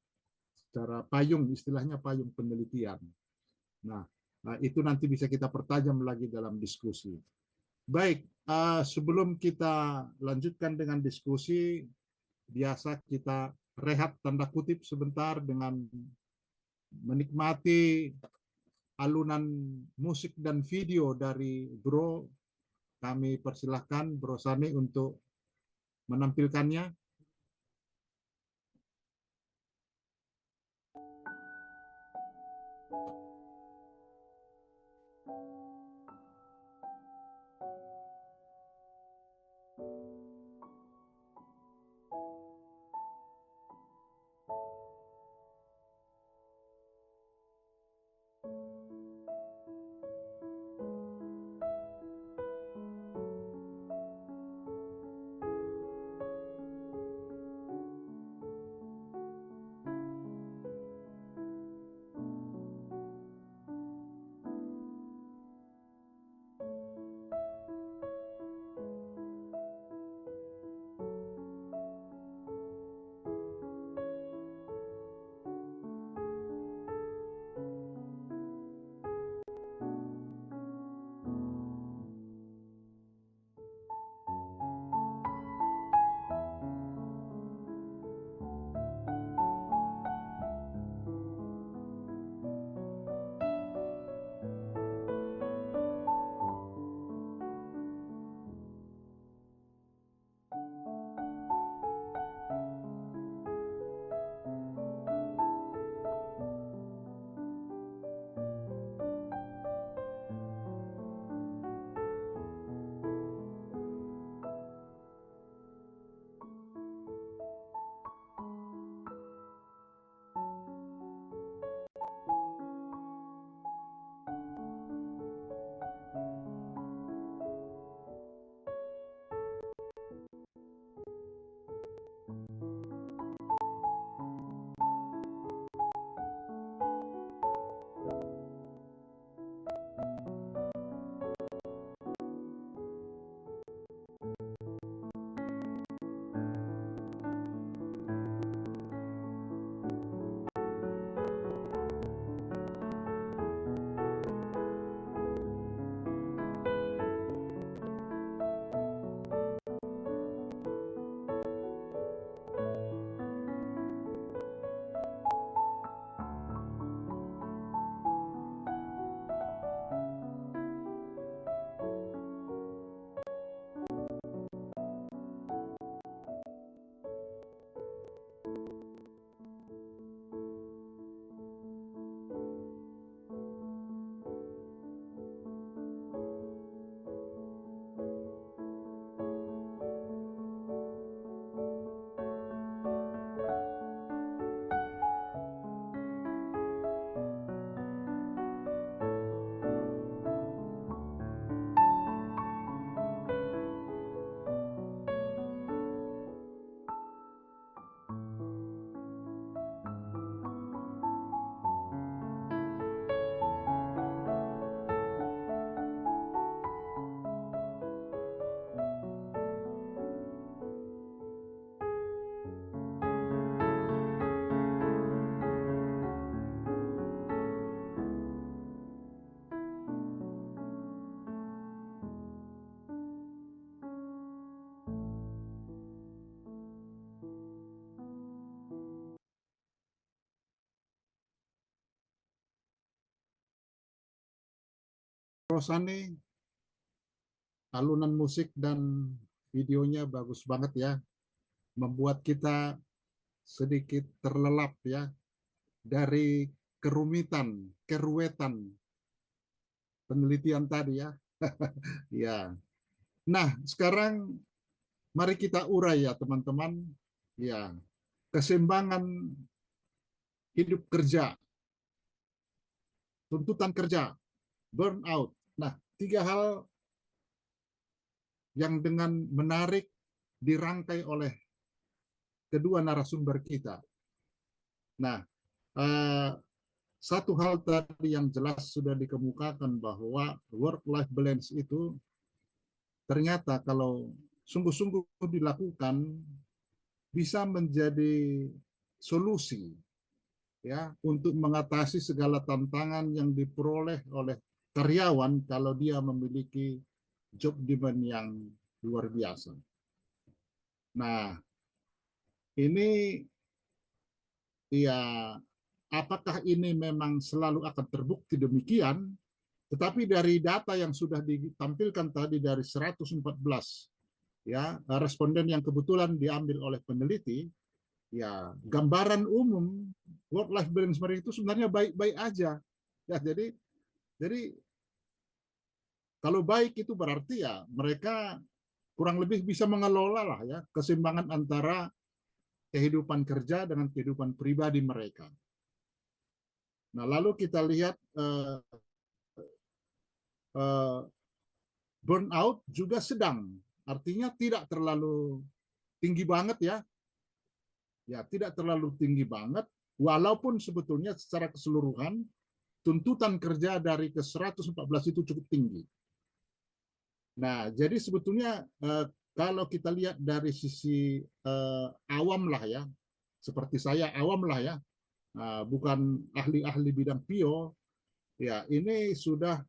S1: secara payung, istilahnya payung penelitian. Nah, itu nanti bisa kita pertajam lagi dalam diskusi. Baik, sebelum kita lanjutkan dengan diskusi, biasa kita rehat tanda kutip sebentar dengan menikmati alunan musik dan video dari Bro. Kami persilahkan Bro Sani untuk menampilkannya. Rosani, alunan musik dan videonya bagus banget ya, membuat kita sedikit terlelap ya dari keruwetan penelitian tadi ya. Ya. Nah, sekarang mari kita urai ya teman-teman. Ya, keseimbangan hidup kerja, tuntutan kerja, burnout. Nah, 3 hal yang dengan menarik dirangkai oleh kedua narasumber kita. Nah, satu hal tadi yang jelas sudah dikemukakan bahwa work-life balance itu ternyata kalau sungguh-sungguh dilakukan bisa menjadi solusi ya untuk mengatasi segala tantangan yang diperoleh oleh karyawan kalau dia memiliki job demand yang luar biasa. Nah, ini ya apakah ini memang selalu akan terbukti demikian? Tetapi dari data yang sudah ditampilkan tadi dari 114 ya responden yang kebetulan diambil oleh peneliti, ya gambaran umum work life balance mereka itu sebenarnya baik-baik aja. Ya, jadi kalau baik itu berarti ya mereka kurang lebih bisa mengelola lah ya keseimbangan antara kehidupan kerja dengan kehidupan pribadi mereka. Nah, lalu kita lihat burnout juga sedang, artinya tidak terlalu tinggi banget ya. Ya, tidak terlalu tinggi banget, walaupun sebetulnya secara keseluruhan tuntutan kerja dari ke 114 itu cukup tinggi. Nah, jadi sebetulnya kalau kita lihat dari sisi awam lah ya, seperti saya awam lah ya, bukan ahli-ahli bidang PIO, ya ini sudah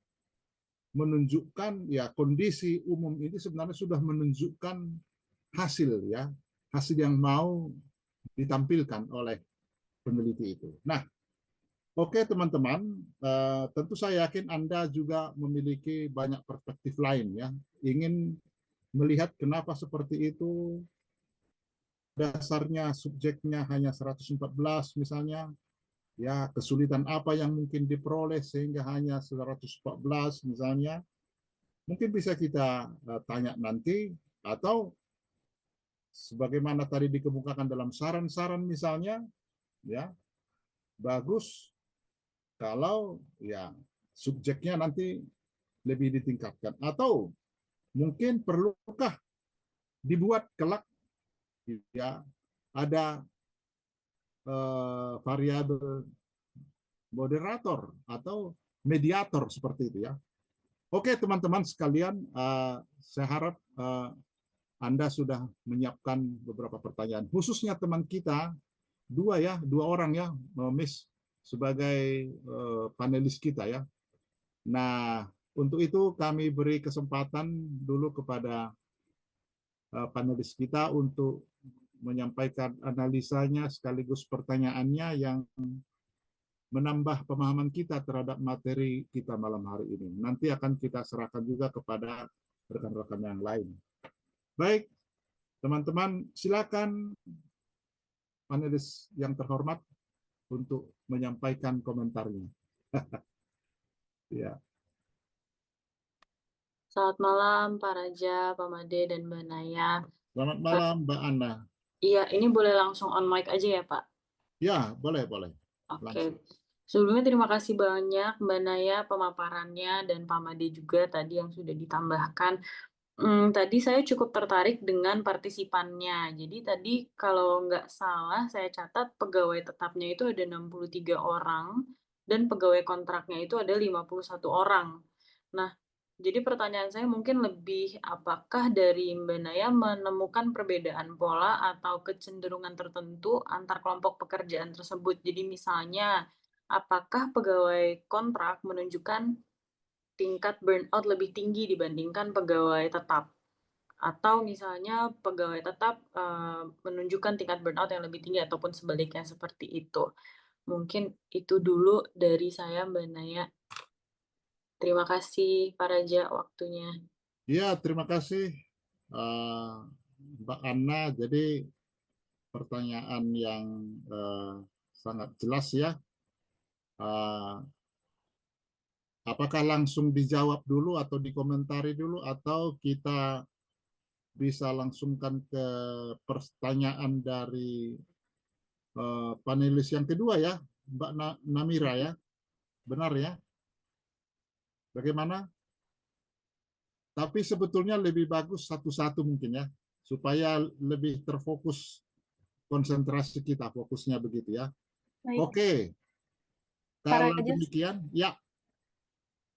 S1: menunjukkan ya kondisi umum ini sebenarnya sudah menunjukkan hasil ya, hasil yang mau ditampilkan oleh peneliti itu. Nah, oke teman-teman, tentu saya yakin Anda juga memiliki banyak perspektif lain ya, ingin melihat kenapa seperti itu, dasarnya subjeknya hanya 114 misalnya, ya kesulitan apa yang mungkin diperoleh sehingga hanya 114 misalnya, mungkin bisa kita tanya nanti, atau sebagaimana tadi dikemukakan dalam saran-saran misalnya, ya bagus kalau ya subjeknya nanti lebih ditingkatkan, atau mungkin perlukah dibuat kelak ya ada variabel moderator atau mediator seperti itu ya. Oke teman-teman sekalian, saya harap Anda sudah menyiapkan beberapa pertanyaan, khususnya teman kita dua orang ya, Miss sebagai panelis kita ya. Nah, untuk itu kami beri kesempatan dulu kepada panelis kita untuk menyampaikan analisanya sekaligus pertanyaannya yang menambah pemahaman kita terhadap materi kita malam hari ini. Nanti akan kita serahkan juga kepada rekan-rekan yang lain. Baik, teman-teman, silakan panelis yang terhormat untuk menyampaikan komentarnya. Ya.
S5: Selamat malam Pak Raja, Pak Made, dan Mbak Naya.
S1: Selamat malam Mbak Anda.
S5: Iya, ini boleh langsung on mic aja ya Pak?
S1: Ya, boleh.
S5: Oke. Sebelumnya terima kasih banyak Mbak Naya pemaparannya dan Pak Made juga tadi yang sudah ditambahkan. Tadi saya cukup tertarik dengan partisipannya. Jadi tadi kalau nggak salah saya catat pegawai tetapnya itu ada 63 orang dan pegawai kontraknya itu ada 51 orang. Nah, jadi pertanyaan saya mungkin lebih apakah dari Mbak Naya menemukan perbedaan pola atau kecenderungan tertentu antar kelompok pekerjaan tersebut. Jadi misalnya apakah pegawai kontrak menunjukkan tingkat burnout lebih tinggi dibandingkan pegawai tetap, atau misalnya pegawai tetap menunjukkan tingkat burnout yang lebih tinggi ataupun sebaliknya seperti itu. Mungkin itu dulu dari saya Mbak Naya. Terima kasih Pak Raja waktunya.
S1: Ya, terima kasih Mbak Anna. Jadi pertanyaan yang sangat jelas ya. Apakah langsung dijawab dulu atau dikomentari dulu atau kita bisa langsungkan ke pertanyaan dari panelis yang kedua ya, Mbak Namira ya. Benar ya? Bagaimana? Tapi sebetulnya lebih bagus satu-satu mungkin ya, supaya lebih terfokus konsentrasi kita, fokusnya begitu ya.
S2: Baik,
S1: Oke,
S2: Pak
S1: kalau
S2: Raja.
S1: demikian, ya.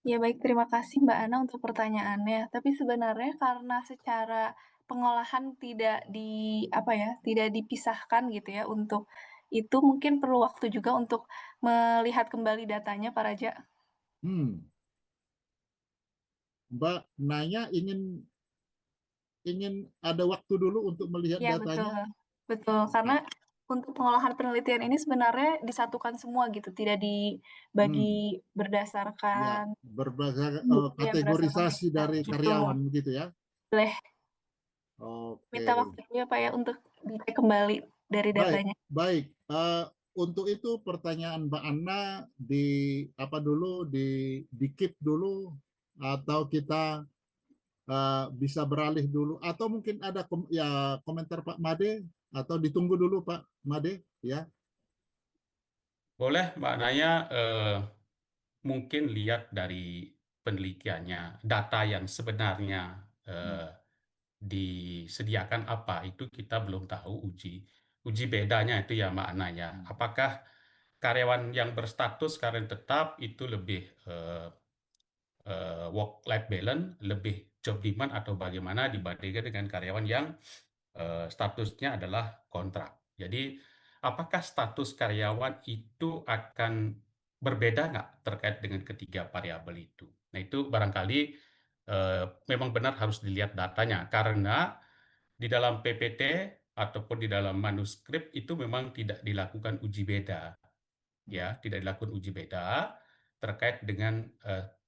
S2: Ya baik, terima kasih Mbak Ana untuk pertanyaannya. Tapi sebenarnya karena secara pengolahan tidak tidak dipisahkan gitu ya untuk itu mungkin perlu waktu juga untuk melihat kembali datanya Pak Raja.
S1: Mbak nanya ingin ada waktu dulu untuk melihat
S2: Ya
S1: datanya.
S2: betul. Karena untuk pengolahan penelitian ini sebenarnya disatukan semua gitu, tidak dibagi
S1: Ya,
S2: berdasarkan
S1: berbagai
S2: berdasarkan
S1: kategorisasi
S2: bidang.
S1: dari
S2: Betul.
S1: karyawan begitu ya.
S2: Boleh minta
S1: Oke.
S2: waktunya Pak ya untuk dicek kembali dari
S1: Baik,
S2: datanya.
S1: baik. Untuk itu pertanyaan Mbak Anna di keep dulu atau kita bisa beralih dulu atau mungkin ada komentar Pak Made atau ditunggu dulu Pak Made ya.
S3: Boleh Mbak Naya mungkin lihat dari penelitiannya, data yang sebenarnya disediakan apa, itu kita belum tahu uji bedanya itu ya Mbak Naya. Apakah karyawan yang berstatus karyawan tetap itu lebih work-life balance, lebih job demand atau bagaimana dibandingkan dengan karyawan yang statusnya adalah kontrak. Jadi, apakah status karyawan itu akan berbeda nggak terkait dengan ketiga variabel itu? Nah, itu barangkali memang benar harus dilihat datanya, karena di dalam PPT ataupun di dalam manuskrip itu memang tidak dilakukan uji beda. Ya, tidak dilakukan uji beda terkait dengan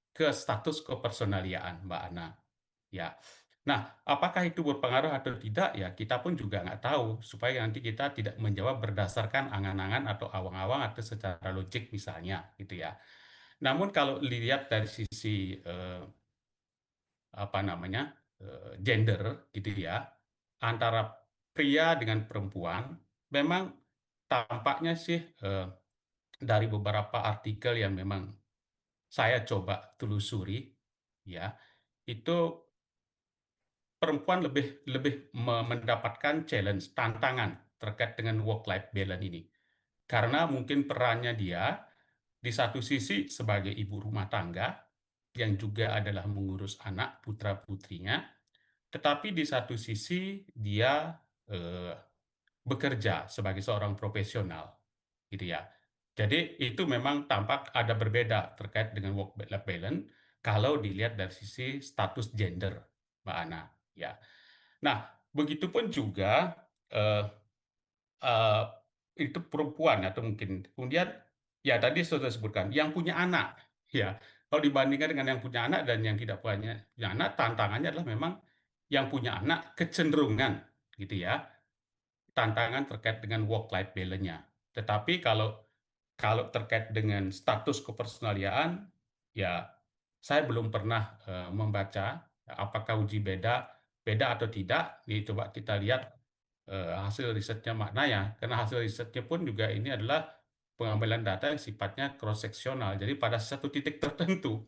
S3: ke status kepersonaliaan, Mbak Ana. Ya. Nah, apakah itu berpengaruh atau tidak? Ya, kita pun juga nggak tahu, supaya nanti kita tidak menjawab berdasarkan angan-angan atau awang-awang atau secara logik misalnya, gitu ya. Namun kalau dilihat dari sisi gender, gitu ya, antara pria dengan perempuan, memang tampaknya sih dari beberapa artikel yang memang saya coba telusuri, ya, itu perempuan lebih mendapatkan challenge, tantangan terkait dengan work-life balance ini. Karena mungkin perannya dia di satu sisi sebagai ibu rumah tangga yang juga adalah mengurus anak putra-putrinya, tetapi di satu sisi dia bekerja sebagai seorang profesional, gitu ya. Jadi itu memang tampak ada berbeda terkait dengan work-life balance kalau dilihat dari sisi status gender, Mbak Ana, ya. Nah, begitupun juga eh, eh, itu perempuan atau mungkin kemudian ya tadi sudah sebutkan yang punya anak, ya. Kalau dibandingkan dengan yang punya anak dan yang tidak punya anak, tantangannya adalah memang yang punya anak kecenderungan, gitu ya, tantangan terkait dengan work-life balance-nya. Tetapi kalau terkait dengan status kepersonaliaan, ya saya belum pernah membaca apakah uji beda atau tidak. Ini coba kita lihat hasil risetnya makna ya, karena hasil risetnya pun juga ini adalah pengambilan data yang sifatnya cross-seksional. Jadi pada satu titik tertentu.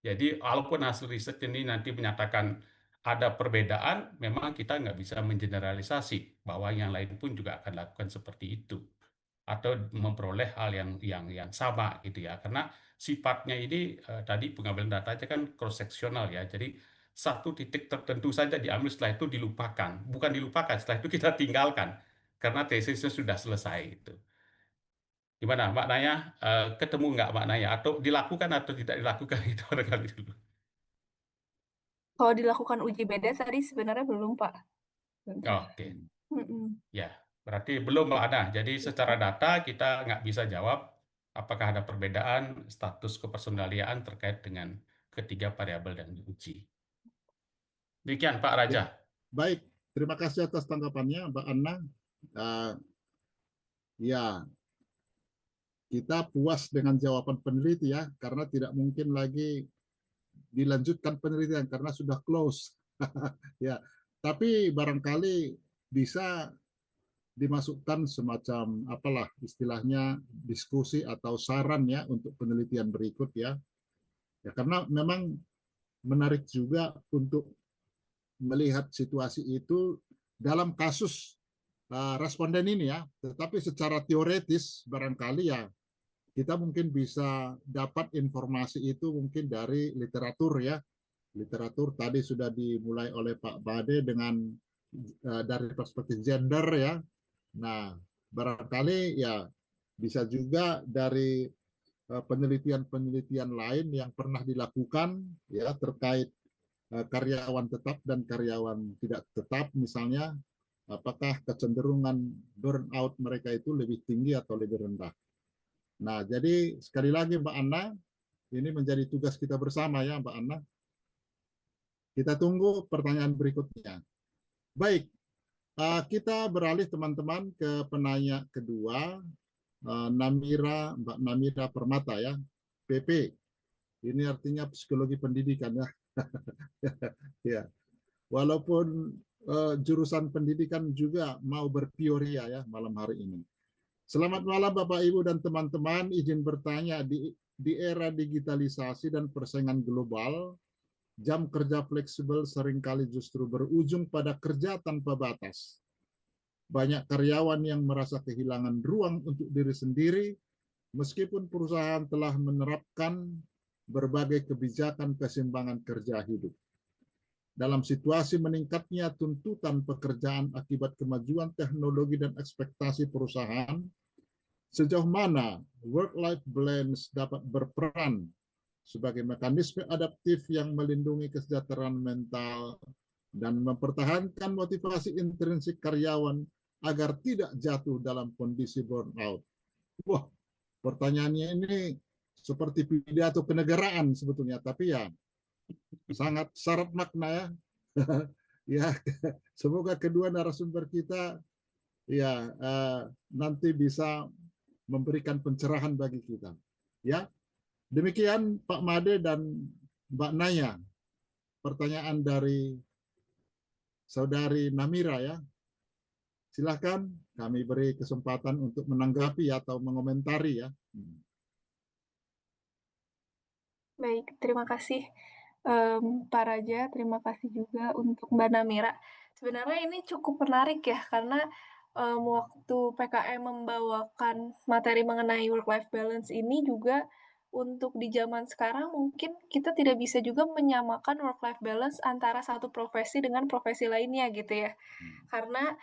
S3: Jadi walaupun hasil riset ini nanti menyatakan ada perbedaan, memang kita nggak bisa mengeneralisasi bahwa yang lain pun juga akan lakukan seperti itu atau memperoleh hal yang sama gitu ya. Karena sifatnya ini tadi pengambilan datanya kan cross seksional ya. Jadi satu titik tertentu saja diambil, setelah itu dilupakan. Bukan dilupakan, setelah itu kita tinggalkan karena tesisnya sudah selesai itu. Gimana Mbak Naya? Ketemu nggak Mbak Naya? Atau dilakukan atau tidak dilakukan itu barangkali dulu.
S2: Kalau dilakukan uji beda tadi sebenarnya belum, Pak.
S3: Oke.
S2: Mm-mm.
S3: Ya, berarti belum ada. Jadi secara data kita nggak bisa jawab apakah ada perbedaan status kepersonaliaan terkait dengan ketiga variabel yang diuji. Demikian Pak Raja.
S1: Baik, terima kasih atas tanggapannya Mbak Anna. Ya, kita puas dengan jawaban peneliti ya, karena tidak mungkin lagi dilanjutkan penelitian karena sudah close. Ya, tapi barangkali bisa dimasukkan semacam apalah istilahnya diskusi atau saran ya untuk penelitian berikut ya. Ya, karena memang menarik juga untuk melihat situasi itu dalam kasus responden ini ya, tetapi secara teoretis barangkali ya kita mungkin bisa dapat informasi itu mungkin dari literatur ya. Literatur tadi sudah dimulai oleh Pak Bade dengan dari perspektif gender ya. Nah, barangkali ya bisa juga dari penelitian-penelitian lain yang pernah dilakukan ya terkait karyawan tetap dan karyawan tidak tetap misalnya, apakah kecenderungan burnout mereka itu lebih tinggi atau lebih rendah. Nah, jadi sekali lagi Mbak Anna, ini menjadi tugas kita bersama ya Mbak Anna. Kita tunggu pertanyaan berikutnya. Baik, kita beralih teman-teman ke penanya kedua, Mbak Namira Permata ya, PP. Ini artinya psikologi pendidikan ya. Ya, walaupun jurusan pendidikan juga mau berpioria ya malam hari ini. Selamat malam Bapak Ibu dan teman-teman, izin bertanya di era digitalisasi dan persaingan global, jam kerja fleksibel seringkali justru berujung pada kerja tanpa batas. Banyak karyawan yang merasa kehilangan ruang untuk diri sendiri, meskipun perusahaan telah menerapkan berbagai kebijakan keseimbangan kerja hidup. Dalam situasi meningkatnya tuntutan pekerjaan akibat kemajuan teknologi dan ekspektasi perusahaan, sejauh mana work-life balance dapat berperan sebagai mekanisme adaptif yang melindungi kesejahteraan mental dan mempertahankan motivasi intrinsik karyawan agar tidak jatuh dalam kondisi burnout. Wah, pertanyaannya ini seperti pidato kenegaraan sebetulnya, tapi ya sangat syarat makna ya. Ya, semoga kedua narasumber kita ya nanti bisa memberikan pencerahan bagi kita. Ya, demikian Pak Made dan Mbak Naya. Pertanyaan dari Saudari Namira ya. Silakan kami beri kesempatan untuk menanggapi atau mengomentari ya.
S2: Baik, terima kasih Pak Raja, terima kasih juga untuk Mbak Namira. Sebenarnya ini cukup menarik ya, karena waktu PKM membawakan materi mengenai work-life balance ini juga untuk di zaman sekarang mungkin kita tidak bisa juga menyamakan work-life balance antara satu profesi dengan profesi lainnya gitu ya. Karena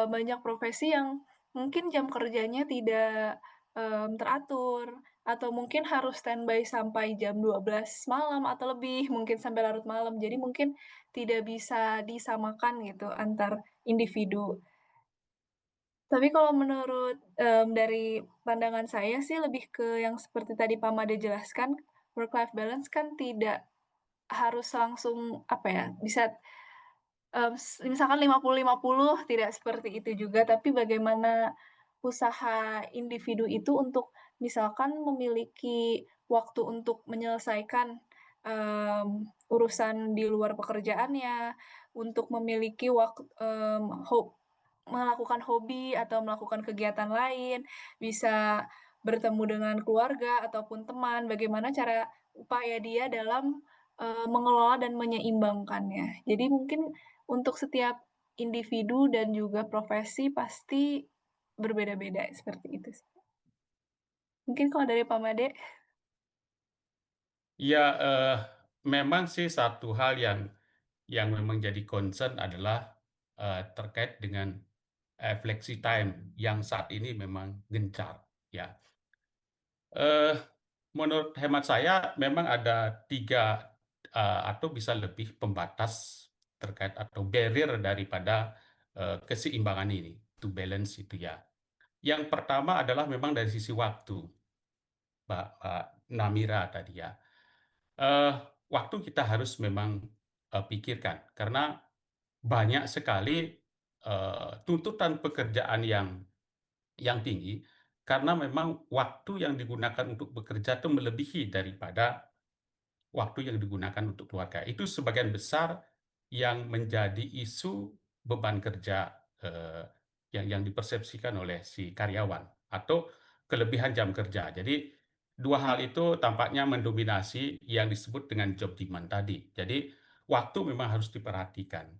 S2: banyak profesi yang mungkin jam kerjanya tidak teratur, atau mungkin harus standby sampai jam 12 malam atau lebih, mungkin sampai larut malam. Jadi mungkin tidak bisa disamakan gitu antar individu. Tapi kalau menurut dari pandangan saya sih lebih ke yang seperti tadi Pak Made jelaskan, work-life balance kan tidak harus langsung apa ya, bisa misalkan 50-50 tidak seperti itu juga, tapi bagaimana usaha individu itu untuk misalkan memiliki waktu untuk menyelesaikan, urusan di luar pekerjaannya, untuk memiliki melakukan hobi atau melakukan kegiatan lain, bisa bertemu dengan keluarga ataupun teman, bagaimana cara upaya dia dalam, mengelola dan menyeimbangkannya. Jadi mungkin untuk setiap individu dan juga profesi pasti berbeda-beda, seperti itu sih. Mungkin kalau dari Pak Made?
S3: Ya, memang sih satu hal yang memang jadi concern adalah terkait dengan flexi time yang saat ini memang gencar, ya. Menurut hemat saya memang ada 3 atau bisa lebih pembatas terkait atau barrier daripada keseimbangan ini, to balance itu ya. Yang pertama adalah memang dari sisi waktu, Mbak Namira tadi ya. waktu kita harus memang pikirkan, karena banyak sekali tuntutan pekerjaan yang tinggi, karena memang waktu yang digunakan untuk bekerja itu melebihi daripada waktu yang digunakan untuk keluarga. Itu sebagian besar yang menjadi isu beban kerja yang dipersepsikan oleh si karyawan atau kelebihan jam kerja. Jadi dua hal itu tampaknya mendominasi yang disebut dengan job demand tadi. Jadi waktu memang harus diperhatikan.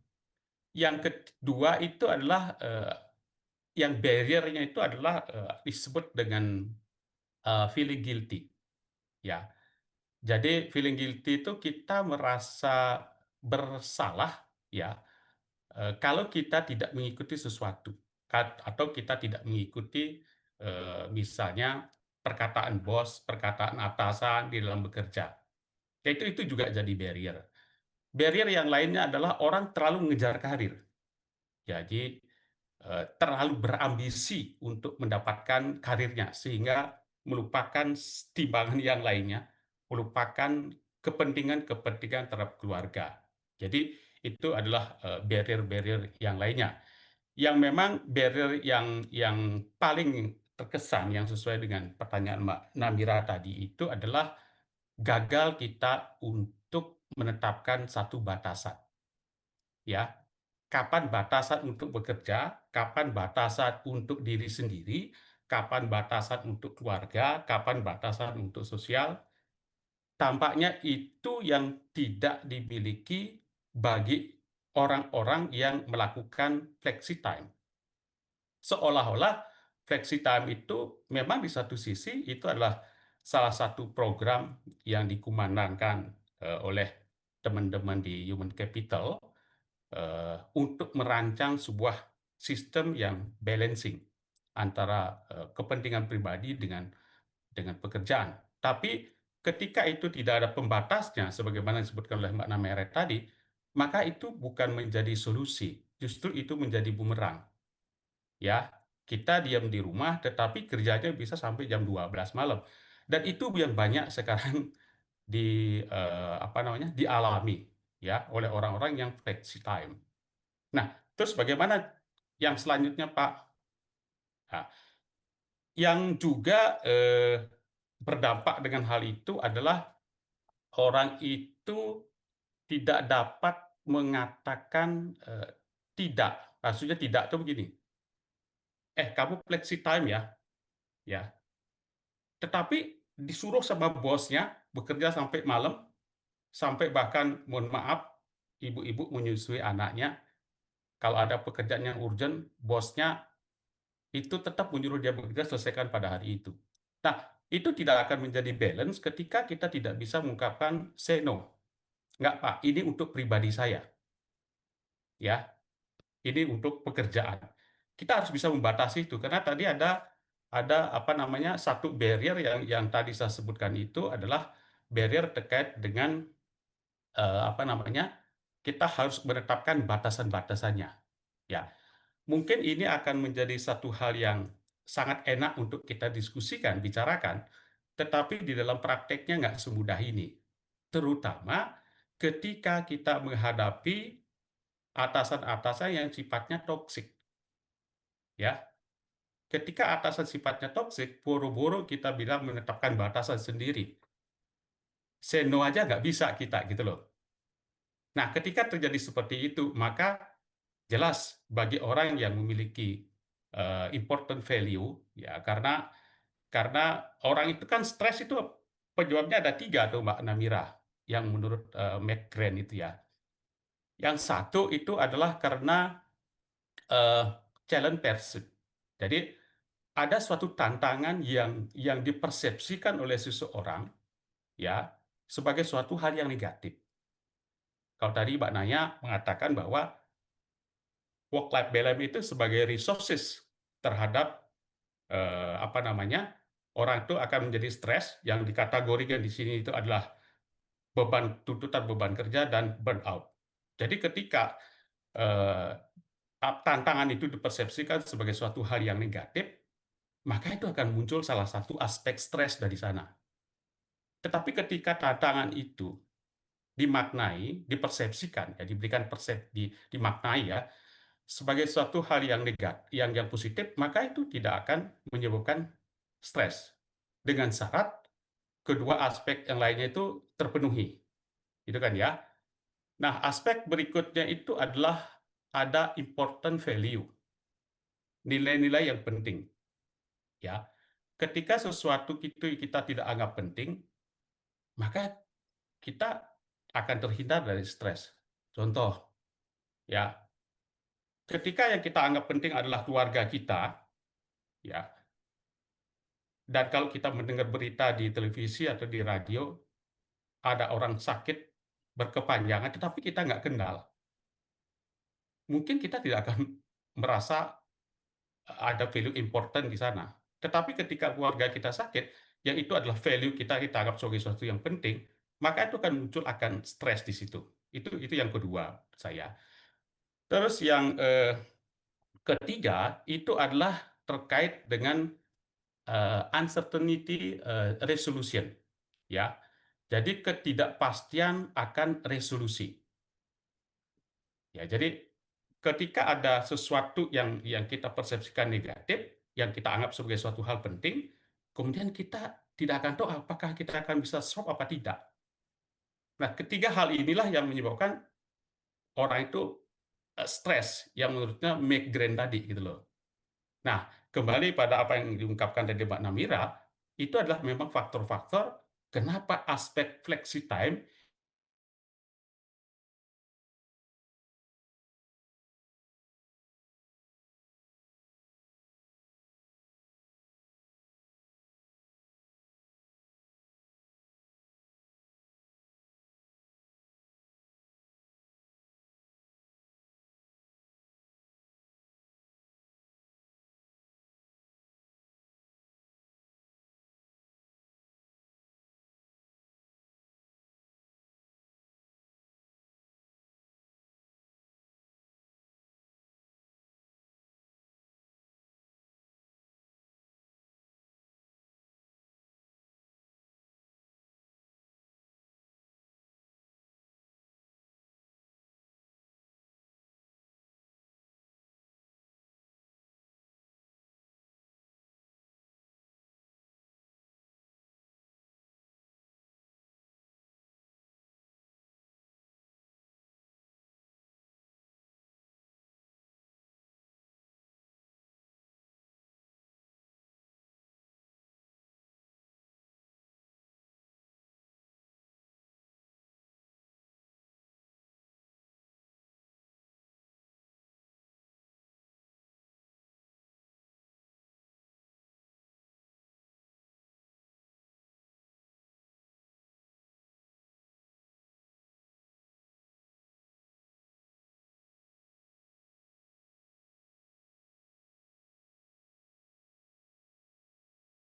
S3: Yang kedua itu adalah yang barrier-nya itu adalah disebut dengan feeling guilty, ya. Jadi feeling guilty itu kita merasa bersalah, ya, kalau kita tidak mengikuti sesuatu, atau kita tidak mengikuti, misalnya perkataan bos, perkataan atasan di dalam bekerja. Ya itu juga jadi barrier. Barrier yang lainnya adalah orang terlalu mengejar karir. Jadi, terlalu berambisi untuk mendapatkan karirnya, sehingga melupakan timbangan yang lainnya, melupakan kepentingan-kepentingan terhadap keluarga. Jadi itu adalah, barrier-barrier yang lainnya. Yang memang barrier yang paling terkesan, yang sesuai dengan pertanyaan Mbak Namira tadi itu adalah gagal kita untuk menetapkan satu batasan, ya. Kapan batasan untuk bekerja, kapan batasan untuk diri sendiri, kapan batasan untuk keluarga, kapan batasan untuk sosial, tampaknya itu yang tidak dimiliki bagi orang-orang yang melakukan flexi time. Seolah-olah flexi time itu memang di satu sisi itu adalah salah satu program yang dikumandangkan oleh teman-teman di Human Capital untuk merancang sebuah sistem yang balancing antara kepentingan pribadi dengan pekerjaan. Tapi ketika itu tidak ada pembatasnya, sebagaimana disebutkan oleh Mbak Namere tadi, maka itu bukan menjadi solusi, justru itu menjadi bumerang. Ya, kita diam di rumah, tetapi kerjanya bisa sampai jam 12 malam. Dan itu yang banyak sekarang dialami ya oleh orang-orang yang flexi time. Nah, terus bagaimana yang selanjutnya, Pak? Nah, yang juga berdampak dengan hal itu adalah orang itu tidak dapat mengatakan tidak. Maksudnya tidak itu begini, kamu flexi time ya, ya. Tetapi disuruh sama bosnya bekerja sampai malam, sampai bahkan mohon maaf, ibu-ibu menyusui anaknya, kalau ada pekerjaan yang urgent, bosnya itu tetap menyuruh dia bekerja selesaikan pada hari itu. Nah, itu tidak akan menjadi balance ketika kita tidak bisa mengungkapkan say no. Enggak, Pak, ini untuk pribadi saya. Ya, ini untuk pekerjaan. Kita harus bisa membatasi itu karena tadi ada satu barrier yang tadi saya sebutkan itu adalah barrier terkait dengan kita harus menetapkan batasan-batasannya. Ya, mungkin ini akan menjadi satu hal yang sangat enak untuk kita diskusikan, bicarakan, tetapi di dalam prakteknya nggak semudah ini. Terutama ketika kita menghadapi atasan-atasan yang sifatnya toksik. Ya, ketika atasan sifatnya toksik, boro-boro kita bilang menetapkan batasan sendiri. Say no aja nggak bisa kita, gitu loh. Nah, ketika terjadi seperti itu, maka jelas bagi orang yang memiliki important value, ya karena orang itu kan stres itu penyebabnya ada 3 tuh Mbak Namira, yang menurut McGrath itu ya. Yang satu itu adalah karena challenge pursuit. Jadi ada suatu tantangan yang dipersepsikan oleh seseorang ya sebagai suatu hal yang negatif. Kalau tadi Mbak Naya mengatakan bahwa work life balance itu sebagai resources terhadap orang itu akan menjadi stres yang dikategorikan di sini itu adalah tuntutan beban kerja dan burnout. Jadi ketika tantangan itu dipersepsikan sebagai suatu hal yang negatif, maka itu akan muncul salah satu aspek stres dari sana. Tetapi ketika tantangan itu dimaknai, dipersepsikan, ya, diberikan dimaknai ya sebagai suatu hal yang negatif, yang positif, maka itu tidak akan menyebabkan stres. Dengan syarat kedua aspek yang lainnya itu terpenuhi, gitu kan ya. Nah, aspek berikutnya itu adalah ada important value, nilai-nilai yang penting, ya. Ketika sesuatu itu kita tidak anggap penting, maka kita akan terhindar dari stres. Contoh, ya, ketika yang kita anggap penting adalah keluarga kita, ya, dan kalau kita mendengar berita di televisi atau di radio, ada orang sakit berkepanjangan, tetapi kita nggak kenal, mungkin kita tidak akan merasa ada value important di sana. Tetapi ketika keluarga kita sakit, yang itu adalah value kita anggap sebagai sesuatu yang penting, maka itu akan muncul akan stres di situ. Itu yang kedua saya. Terus yang ketiga itu adalah terkait dengan uncertainty resolution, ya. Jadi ketidakpastian akan resolusi. Ya, jadi ketika ada sesuatu yang kita persepsikan negatif, yang kita anggap sebagai suatu hal penting, kemudian kita tidak akan tahu apakah kita akan bisa solve apa tidak. Nah, ketiga hal inilah yang menyebabkan orang itu stres, yang menurutnya migraine tadi gitu loh. Nah, kembali pada apa yang diungkapkan tadi Mbak Namira, itu adalah memang faktor-faktor kenapa aspek flexi time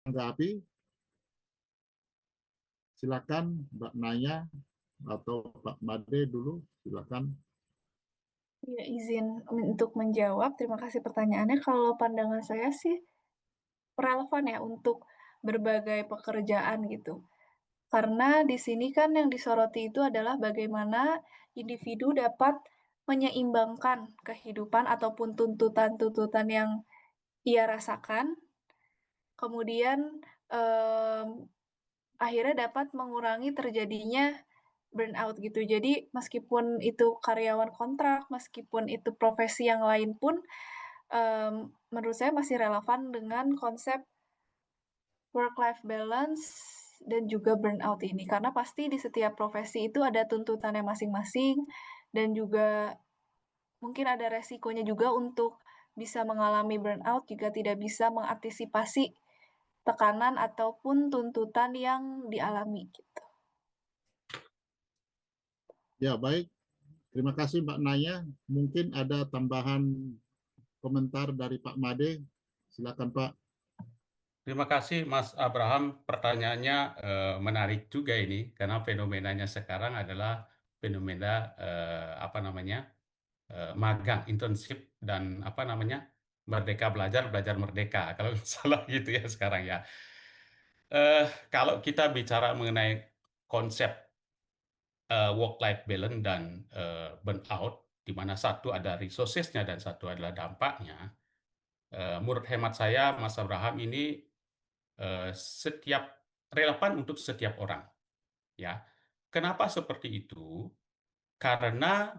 S1: Tanggapi, silakan Mbak Naya atau Pak Made dulu, silakan.
S2: Ya, izin untuk menjawab. Terima kasih pertanyaannya. Kalau pandangan saya sih relevan ya untuk berbagai pekerjaan gitu. Karena di sini kan yang disoroti itu adalah bagaimana individu dapat menyeimbangkan kehidupan ataupun tuntutan-tuntutan yang ia rasakan, kemudian akhirnya dapat mengurangi terjadinya burnout gitu. Jadi meskipun itu karyawan kontrak, meskipun itu profesi yang lain pun, menurut saya masih relevan dengan konsep work life balance dan juga burnout ini. Karena pasti di setiap profesi itu ada tuntutannya masing-masing dan juga mungkin ada resikonya juga untuk bisa mengalami burnout jika tidak bisa mengantisipasi tekanan ataupun tuntutan yang dialami gitu.
S1: Ya, baik. Terima kasih Mbak Naya. Mungkin ada tambahan komentar dari Pak Made. Silakan Pak.
S3: Terima kasih Mas Abraham, pertanyaannya menarik juga ini karena fenomenanya sekarang adalah fenomena magang, internship dan merdeka belajar, belajar merdeka kalau nggak salah gitu ya sekarang ya. Kalau kita bicara mengenai konsep work-life balance dan burnout, di mana satu ada resources-nya dan satu adalah dampaknya, menurut hemat saya, Mas Abraham, ini relevan untuk setiap orang. Ya, kenapa seperti itu? Karena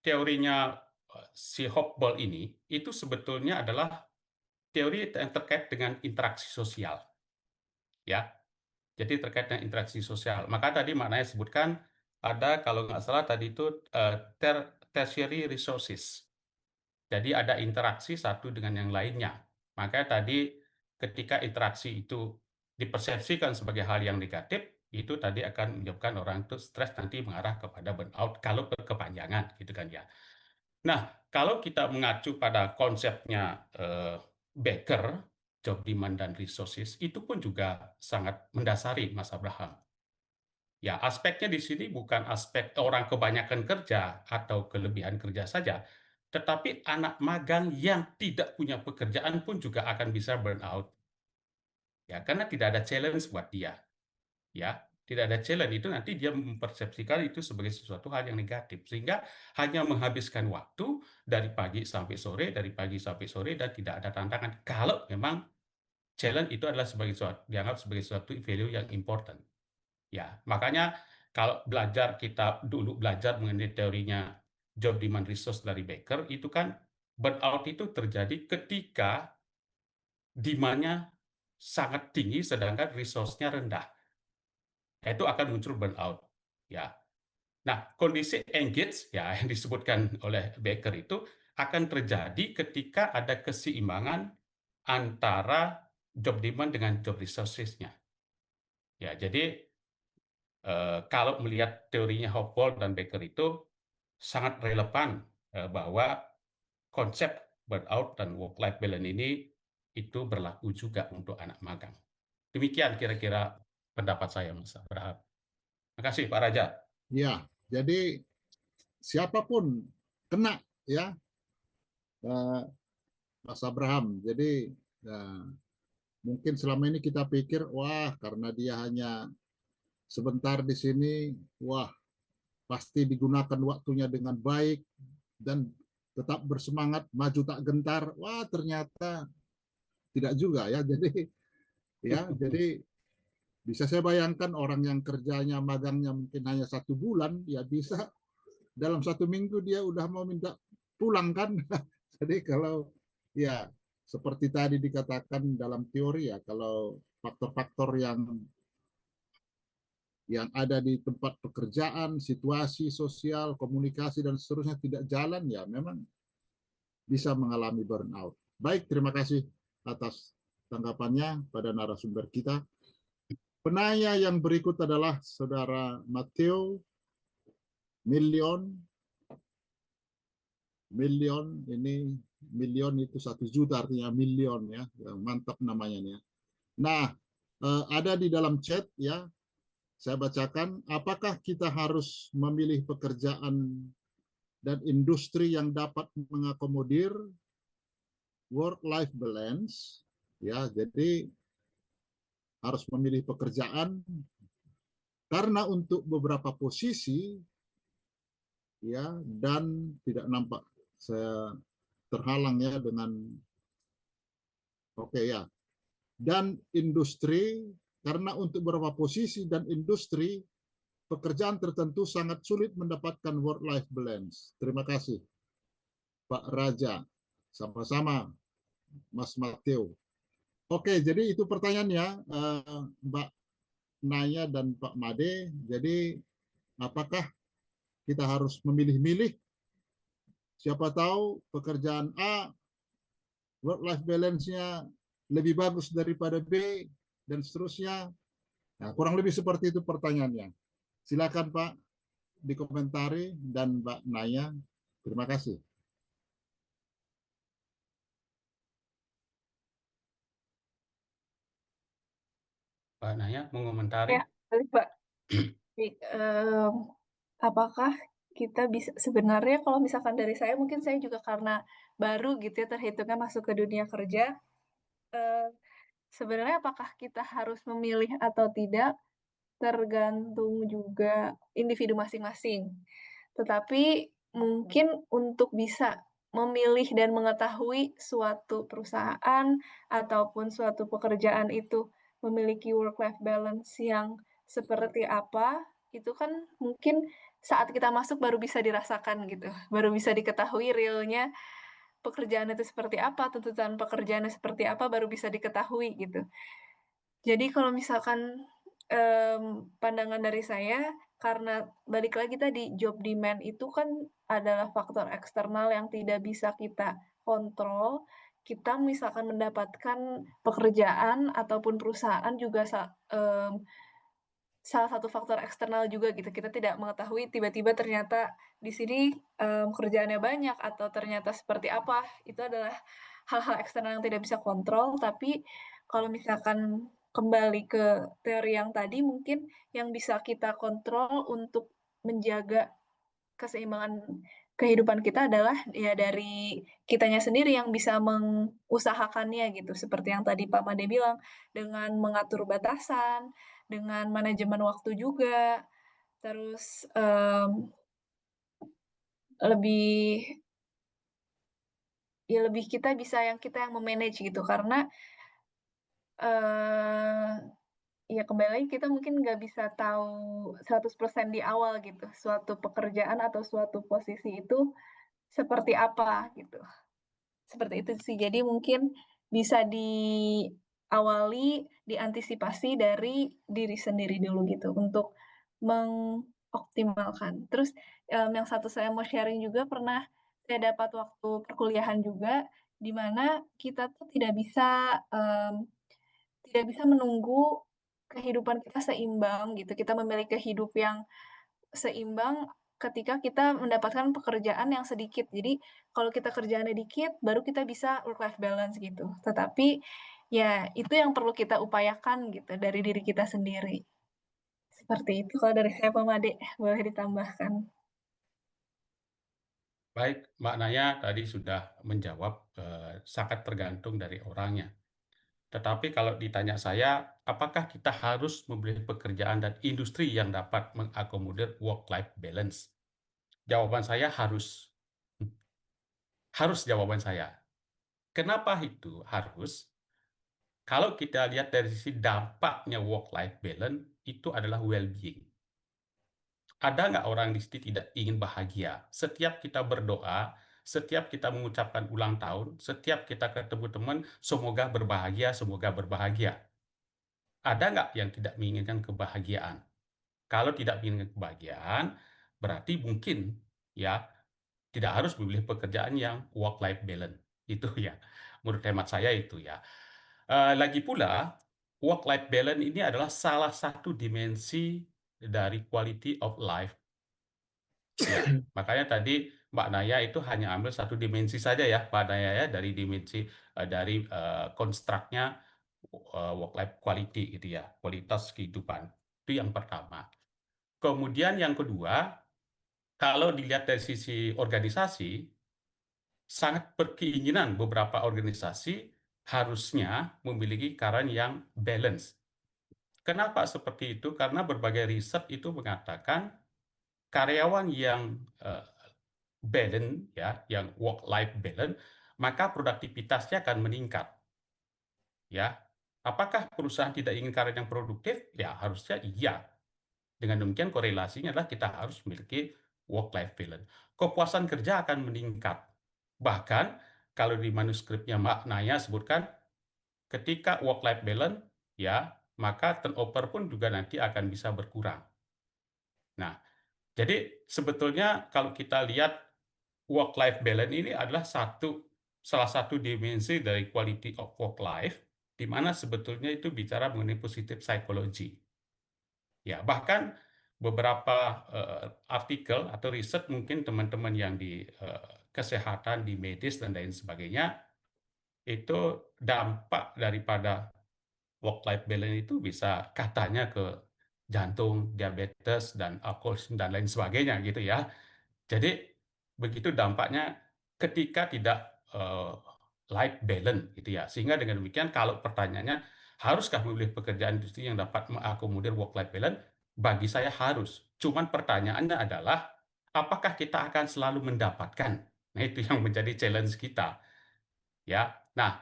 S3: teorinya si Hopball ini itu sebetulnya adalah teori yang terkait dengan interaksi sosial, ya. Jadi terkait dengan interaksi sosial. Maka tadi maknanya sebutkan ada, kalau nggak salah tadi itu tertiary resources. Jadi ada interaksi satu dengan yang lainnya. Makanya tadi ketika interaksi itu dipersepsikan sebagai hal yang negatif, itu tadi akan menyebabkan orang itu stres, nanti mengarah kepada burnout kalau berkepanjangan, gitu kan ya. Nah, kalau kita mengacu pada konsepnya Becker, job demand dan resources, itu pun juga sangat mendasari, Mas Abraham. Ya, aspeknya di sini bukan aspek orang kebanyakan kerja atau kelebihan kerja saja, tetapi anak magang yang tidak punya pekerjaan pun juga akan bisa burnout. Ya, karena tidak ada challenge buat dia. Ya, tidak ada challenge, itu nanti dia mempersepsikan itu sebagai sesuatu hal yang negatif, sehingga hanya menghabiskan waktu dari pagi sampai sore, dari pagi sampai sore, dan tidak ada tantangan. Kalau memang challenge itu adalah dianggap sebagai suatu value yang important. Ya, makanya kalau kita dulu belajar mengenai teorinya job demand resource dari Becker, itu kan burnout itu terjadi ketika demand-nya sangat tinggi sedangkan resource-nya rendah. Itu akan muncul burnout. Ya. Nah, kondisi engage ya yang disebutkan oleh Becker itu akan terjadi ketika ada keseimbangan antara job demand dengan job resources-nya. Ya, jadi kalau melihat teorinya Hopball dan Becker itu sangat relevan bahwa konsep burnout dan work-life balance ini itu berlaku juga untuk anak magang. Demikian kira-kira pendapat saya, Mas Abraham. Terima kasih, Pak Raja.
S1: Ya, jadi siapapun kena ya, Mas Abraham. Jadi mungkin selama ini kita pikir, wah karena dia hanya sebentar di sini, wah pasti digunakan waktunya dengan baik dan tetap bersemangat, maju tak gentar. Wah ternyata tidak juga ya. Jadi bisa saya bayangkan orang yang kerjanya magangnya mungkin hanya 1 bulan, ya bisa dalam 1 minggu dia udah mau minta pulang kan. Jadi kalau ya seperti tadi dikatakan dalam teori ya, kalau faktor-faktor yang ada di tempat pekerjaan, situasi sosial, komunikasi dan seterusnya tidak jalan, ya memang bisa mengalami burnout. Baik, terima kasih atas tanggapannya pada narasumber kita. Penanya yang berikut adalah Saudara Matteo Milion. Ini milion itu 1 juta artinya milion ya. Mantap namanya ya. Nah, ada di dalam chat ya. Saya bacakan, apakah kita harus memilih pekerjaan dan industri yang dapat mengakomodir work-life balance? Ya, jadi harus memilih pekerjaan karena untuk beberapa posisi ya, dan tidak nampak saya terhalang ya dengan ya. Dan industri karena untuk beberapa posisi dan industri pekerjaan tertentu sangat sulit mendapatkan work-life balance. Terima kasih, Pak Raja. Sama-sama, Mas Matteo. Oke, jadi itu pertanyaannya, Mbak Naya dan Pak Made. Jadi, apakah kita harus memilih-milih? Siapa tahu pekerjaan A, work-life balance-nya lebih bagus daripada B, dan seterusnya. Nah, kurang lebih seperti itu pertanyaannya. Silakan Pak dikomentari, dan Mbak Naya. Terima kasih.
S3: Pak Naya, mengomentari?
S2: Ya, baik Pak. Apakah kita bisa, sebenarnya kalau misalkan dari saya, mungkin saya juga karena baru gitu ya terhitungnya masuk ke dunia kerja, sebenarnya apakah kita harus memilih atau tidak, tergantung juga individu masing-masing. Tetapi mungkin untuk bisa memilih dan mengetahui suatu perusahaan ataupun suatu pekerjaan itu memiliki work-life balance yang seperti apa, itu kan mungkin saat kita masuk baru bisa dirasakan gitu, baru bisa diketahui realnya pekerjaan itu seperti apa, tuntutan pekerjaannya seperti apa, baru bisa diketahui gitu. Jadi kalau misalkan, pandangan dari saya, karena balik lagi tadi, job demand itu kan adalah faktor eksternal yang tidak bisa kita kontrol. Kita misalkan mendapatkan pekerjaan ataupun perusahaan juga salah satu faktor eksternal juga gitu. Kita tidak mengetahui tiba-tiba ternyata di sini, kerjaannya banyak atau ternyata seperti apa. Itu adalah hal-hal eksternal yang tidak bisa kontrol, tapi kalau misalkan kembali ke teori yang tadi, mungkin yang bisa kita kontrol untuk menjaga keseimbangan kehidupan kita adalah ya dari kitanya sendiri yang bisa mengusahakannya gitu. Seperti yang tadi Pak Made bilang, dengan mengatur batasan, dengan manajemen waktu juga, terus, lebih lebih kita yang me-manage gitu. Karena, eee, ya kembali lagi kita mungkin nggak bisa tahu 100% di awal gitu, suatu pekerjaan atau suatu posisi itu seperti apa gitu. Seperti itu sih. Jadi mungkin bisa diawali, diantisipasi dari diri sendiri dulu gitu untuk mengoptimalkan. Terus, yang satu saya mau sharing juga pernah saya dapat waktu perkuliahan juga, di mana kita tuh tidak bisa menunggu kehidupan kita seimbang gitu. Kita memiliki hidup yang seimbang ketika kita mendapatkan pekerjaan yang sedikit. Jadi, kalau kita kerjaannya dikit, baru kita bisa work life balance gitu. Tetapi, ya itu yang perlu kita upayakan gitu dari diri kita sendiri. Seperti itu kalau dari saya, Pak Made, boleh ditambahkan.
S3: Baik, Mbak Naya tadi sudah menjawab, sangat tergantung dari orangnya. Tetapi kalau ditanya saya, apakah kita harus memilih pekerjaan dan industri yang dapat mengakomodir work-life balance? Jawaban saya harus. Harus jawaban saya. Kenapa itu harus? Kalau kita lihat dari sisi dampaknya work-life balance, itu adalah well-being. Ada nggak orang di sini tidak ingin bahagia? Setiap kita berdoa, setiap kita mengucapkan ulang tahun, setiap kita ketemu teman, semoga berbahagia, semoga berbahagia. Ada nggak yang tidak menginginkan kebahagiaan? Kalau tidak menginginkan kebahagiaan, berarti mungkin ya tidak harus memilih pekerjaan yang work-life balance. Itu ya, menurut hemat saya itu ya. Lagi pula, work-life balance ini adalah salah satu dimensi dari quality of life. Ya, makanya tadi Mbak Naya itu hanya ambil satu dimensi saja ya, Mbak Naya ya, dari dimensi dari konstruknya work-life quality gitu ya, kualitas kehidupan. Itu yang pertama. Kemudian yang kedua, kalau dilihat dari sisi organisasi, sangat berkeinginan beberapa organisasi harusnya memiliki karyawan yang balance. Kenapa seperti itu? Karena berbagai riset itu mengatakan karyawan yang balance ya, yang work life balance, maka produktivitasnya akan meningkat. Ya. Apakah perusahaan tidak ingin karyawan yang produktif? Ya, harusnya iya. Dengan demikian korelasinya adalah kita harus memiliki work life balance. Kepuasan kerja akan meningkat. Bahkan kalau di manuskripnya Mbak Naya sebutkan ketika work life balance ya, maka turnover pun juga nanti akan bisa berkurang. Nah, jadi sebetulnya kalau kita lihat work life balance ini adalah salah satu dimensi dari quality of work life di mana sebetulnya itu bicara mengenai positive psychology. Ya, bahkan beberapa artikel atau riset mungkin teman-teman yang di kesehatan, di medis dan lain sebagainya, itu dampak daripada work-life balance itu bisa katanya ke jantung, diabetes, dan alkoholisme dan lain sebagainya gitu ya. Jadi begitu dampaknya ketika tidak life balance gitu ya. Sehingga dengan demikian kalau pertanyaannya Haruskah memilih pekerjaan industri yang dapat mengakomodir work-life balance? Bagi saya harus. Cuman pertanyaannya adalah, apakah kita akan selalu mendapatkan? Nah, itu yang menjadi challenge kita. Ya, nah,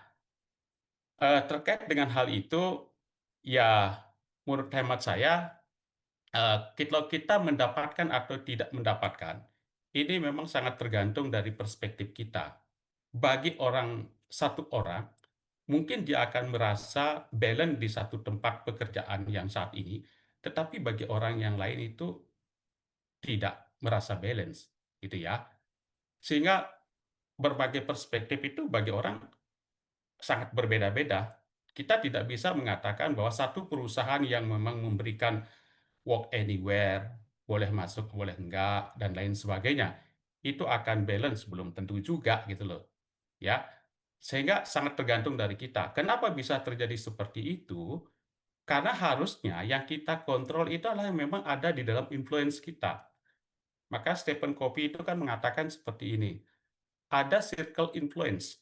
S3: terkait dengan hal itu, ya menurut hemat saya, kalau kita mendapatkan atau tidak mendapatkan, ini memang sangat tergantung dari perspektif kita. Bagi satu orang, mungkin dia akan merasa balance di satu tempat pekerjaan yang saat ini, tetapi bagi orang yang lain itu tidak merasa balance, gitu ya. Sehingga berbagai perspektif itu bagi orang sangat berbeda-beda. Kita tidak bisa mengatakan bahwa satu perusahaan yang memang memberikan work anywhere, boleh masuk, boleh enggak, dan lain sebagainya, itu akan balance, belum tentu juga gitu loh. Ya, sehingga sangat tergantung dari kita. Kenapa bisa terjadi seperti itu? Karena harusnya yang kita kontrol itu adalah yang memang ada di dalam influence kita. Maka Stephen Covey itu kan mengatakan seperti ini, ada circle influence,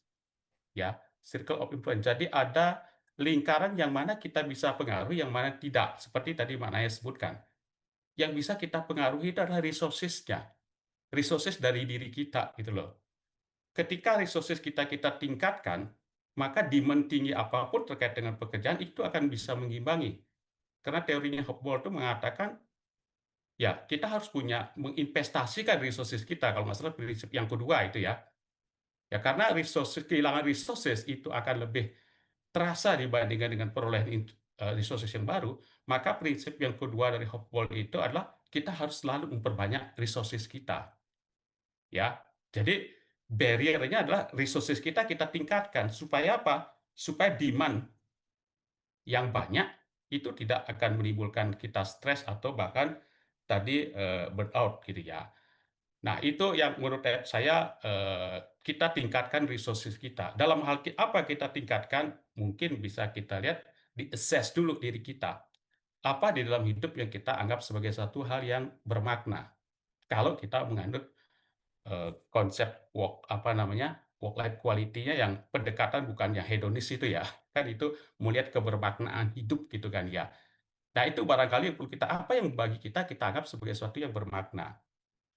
S3: ya, circle of influence. Jadi ada lingkaran yang mana kita bisa pengaruhi, yang mana tidak. Seperti tadi Mbak Naya sebutkan. Yang bisa kita pengaruhi itu adalah resources-nya, resources dari diri kita gitu loh. Ketika resources kita tingkatkan, maka demand tinggi apapun terkait dengan pekerjaan itu akan bisa mengimbangi. Karena teorinya Hopewell itu mengatakan, ya kita harus menginvestasikan resources kita, kalau nggak salah prinsip yang kedua itu ya. Ya karena kehilangan resources itu akan lebih terasa dibandingkan dengan perolehan resources yang baru, maka prinsip yang kedua dari Hopewell itu adalah kita harus selalu memperbanyak resources kita. Ya, jadi barrier-nya adalah resources kita tingkatkan supaya apa? Supaya demand yang banyak itu tidak akan menimbulkan kita stres atau bahkan tadi burnout gitu ya. Nah, itu yang menurut saya kita tingkatkan resources kita. Dalam hal apa kita tingkatkan? Mungkin bisa kita lihat di-assess dulu diri kita. Apa di dalam hidup yang kita anggap sebagai satu hal yang bermakna. Kalau kita menganut konsep work life quality-nya yang pendekatan bukan yang hedonis itu ya. Kan itu melihat kebermaknaan hidup gitu kan ya. Nah, itu barangkali yang perlu apa yang bagi kita anggap sebagai sesuatu yang bermakna.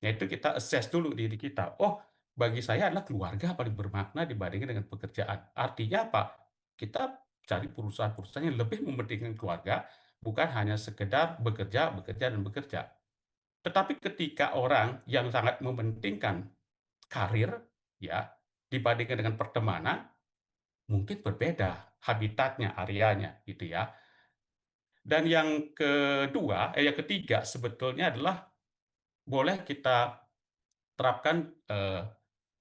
S3: Yaitu kita assess dulu diri kita. Oh, bagi saya adalah keluarga paling bermakna dibandingkan dengan pekerjaan. Artinya apa? Kita cari perusahaan-perusahaan yang lebih mementingkan keluarga, bukan hanya sekedar bekerja, bekerja, dan bekerja. Tetapi ketika orang yang sangat mementingkan karir, ya, dibandingkan dengan pertemanan, mungkin berbeda habitatnya, areanya, gitu ya. Dan yang yang ketiga sebetulnya adalah boleh kita terapkan,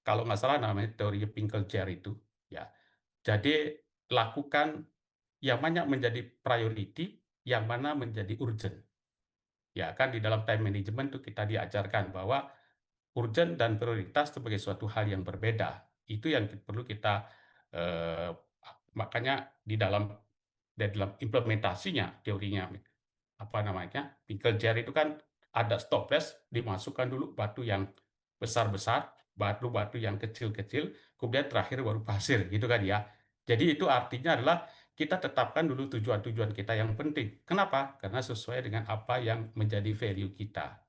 S3: kalau nggak salah namanya teori Pinkel-Jar itu, ya. Jadi lakukan yang mana menjadi priority, yang mana menjadi urgent. Ya kan di dalam time management itu kita diajarkan bahwa urgent dan prioritas sebagai suatu hal yang berbeda. Itu yang perlu kita makanya di dalam implementasinya teorinya Pinkel-Jar itu kan ada stopwatch, dimasukkan dulu batu yang besar-besar, batu-batu yang kecil-kecil, kemudian terakhir baru pasir gitu kan ya. Jadi itu artinya adalah kita tetapkan dulu tujuan-tujuan kita yang penting. Kenapa? Karena sesuai dengan apa yang menjadi value kita.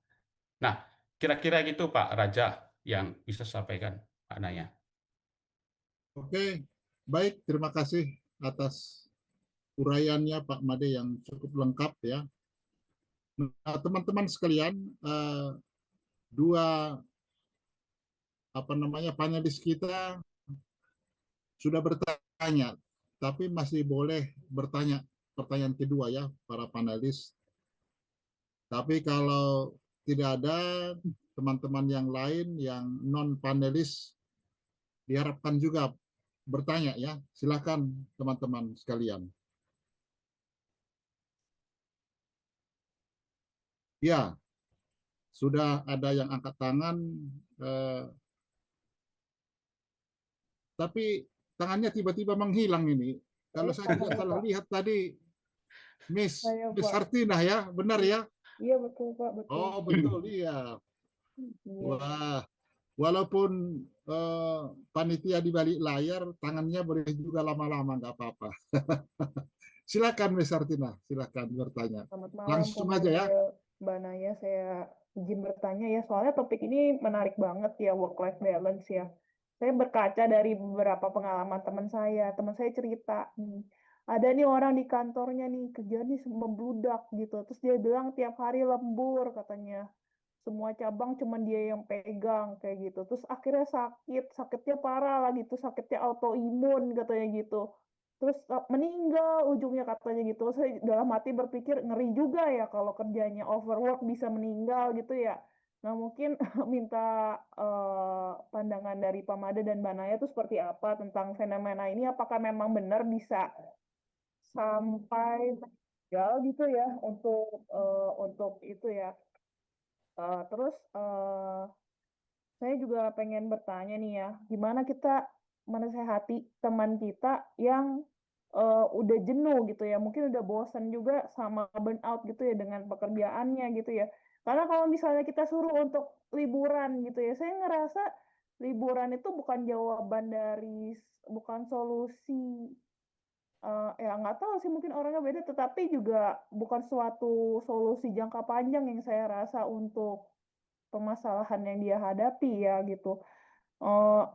S3: Nah, kira-kira gitu Pak Raja yang bisa sampaikan Pak Naya.
S1: Oke, baik. Terima kasih atas uraiannya Pak Made yang cukup lengkap ya. Nah, teman-teman sekalian, dua panelis kita sudah bertanya, tapi masih boleh bertanya pertanyaan kedua ya para panelis. Tapi kalau tidak ada teman-teman yang lain yang non panelis, diharapkan juga bertanya ya. Silakan teman-teman sekalian. Ya, sudah ada yang angkat tangan, tapi tangannya tiba-tiba menghilang ini. Kalau saya tidak salah lihat tadi, Miss Sartina ya, benar ya?
S4: Iya betul Pak, betul.
S1: Oh betul, iya. Wah, walaupun panitia di balik layar, tangannya boleh juga lama-lama, nggak apa-apa. Silakan Miss Artina, silakan bertanya.
S4: Selamat malam,
S1: Langsung aja ya.
S4: Mbak Naya. Saya izin bertanya ya, soalnya topik ini menarik banget ya, work-life balance ya. Saya berkaca dari beberapa pengalaman teman saya cerita nih, ada nih orang di kantornya nih, kerjaan nih membludak gitu. Terus dia bilang tiap hari lembur katanya. Semua cabang cuman dia yang pegang kayak gitu. Terus akhirnya sakitnya parah lah gitu, sakitnya autoimun katanya gitu. Terus meninggal ujungnya katanya gitu. Saya dalam hati berpikir ngeri juga ya kalau kerjanya overwork bisa meninggal gitu ya. Nah mungkin minta pandangan dari Pak Made dan Mbak Naya itu seperti apa tentang fenomena ini. Apakah memang benar bisa sampai meninggal gitu ya untuk itu ya. Terus saya juga pengen bertanya nih ya, gimana kita menasehati teman kita yang udah jenuh gitu ya, mungkin udah bosan juga sama burnout gitu ya dengan pekerjaannya gitu ya. Karena kalau misalnya kita suruh untuk liburan gitu ya, saya ngerasa liburan itu bukan solusi. Ya nggak tahu sih mungkin orangnya beda, tetapi juga bukan suatu solusi jangka panjang yang saya rasa untuk permasalahan yang dia hadapi ya gitu.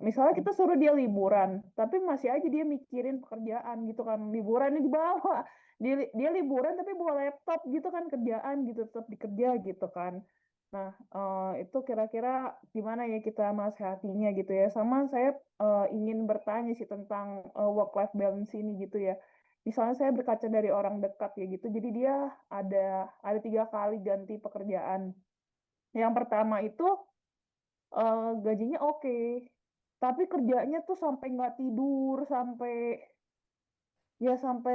S4: Misalnya kita suruh dia liburan, tapi masih aja dia mikirin pekerjaan gitu kan. Liburannya dibawa, dia liburan tapi bawa laptop gitu kan, kerjaan gitu, tetap dikerja gitu kan. Nah, itu kira-kira gimana ya kita menasehatinya gitu ya. Sama saya ingin bertanya sih tentang work-life balance ini gitu ya. Misalnya saya berkaca dari orang dekat ya gitu, jadi dia ada 3 kali ganti pekerjaan. Yang pertama itu gajinya oke, tapi kerjanya tuh sampai nggak tidur, sampai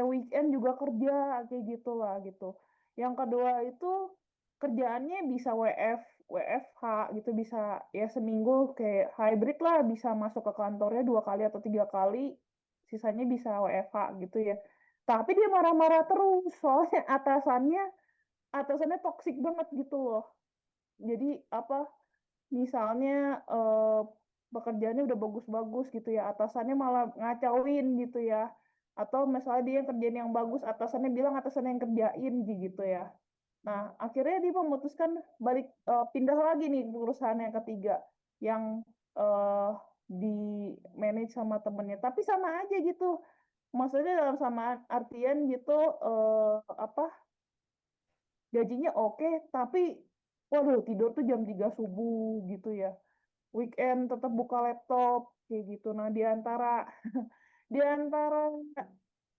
S4: weekend juga kerja kayak gitulah gitu. Yang kedua itu kerjaannya bisa WFH gitu, bisa ya seminggu kayak hybrid lah, bisa masuk ke kantornya 2 kali atau 3 kali, sisanya bisa WFH gitu ya. Tapi dia marah-marah terus, soalnya atasannya toksik banget gitu loh. Jadi apa, misalnya pekerjaannya udah bagus-bagus gitu ya, atasannya malah ngacauin gitu ya. Atau misalnya dia yang kerjain yang bagus, atasannya bilang atasannya yang kerjain gitu ya. Nah, akhirnya dia memutuskan pindah lagi nih ke perusahaan yang ketiga yang eh, di manage sama temennya. Tapi sama aja gitu. Maksudnya dalam sama artian gitu apa, gajinya oke, tapi waduh tidur tuh jam 3 subuh gitu ya. Weekend tetap buka laptop kayak gitu. Nah, di antara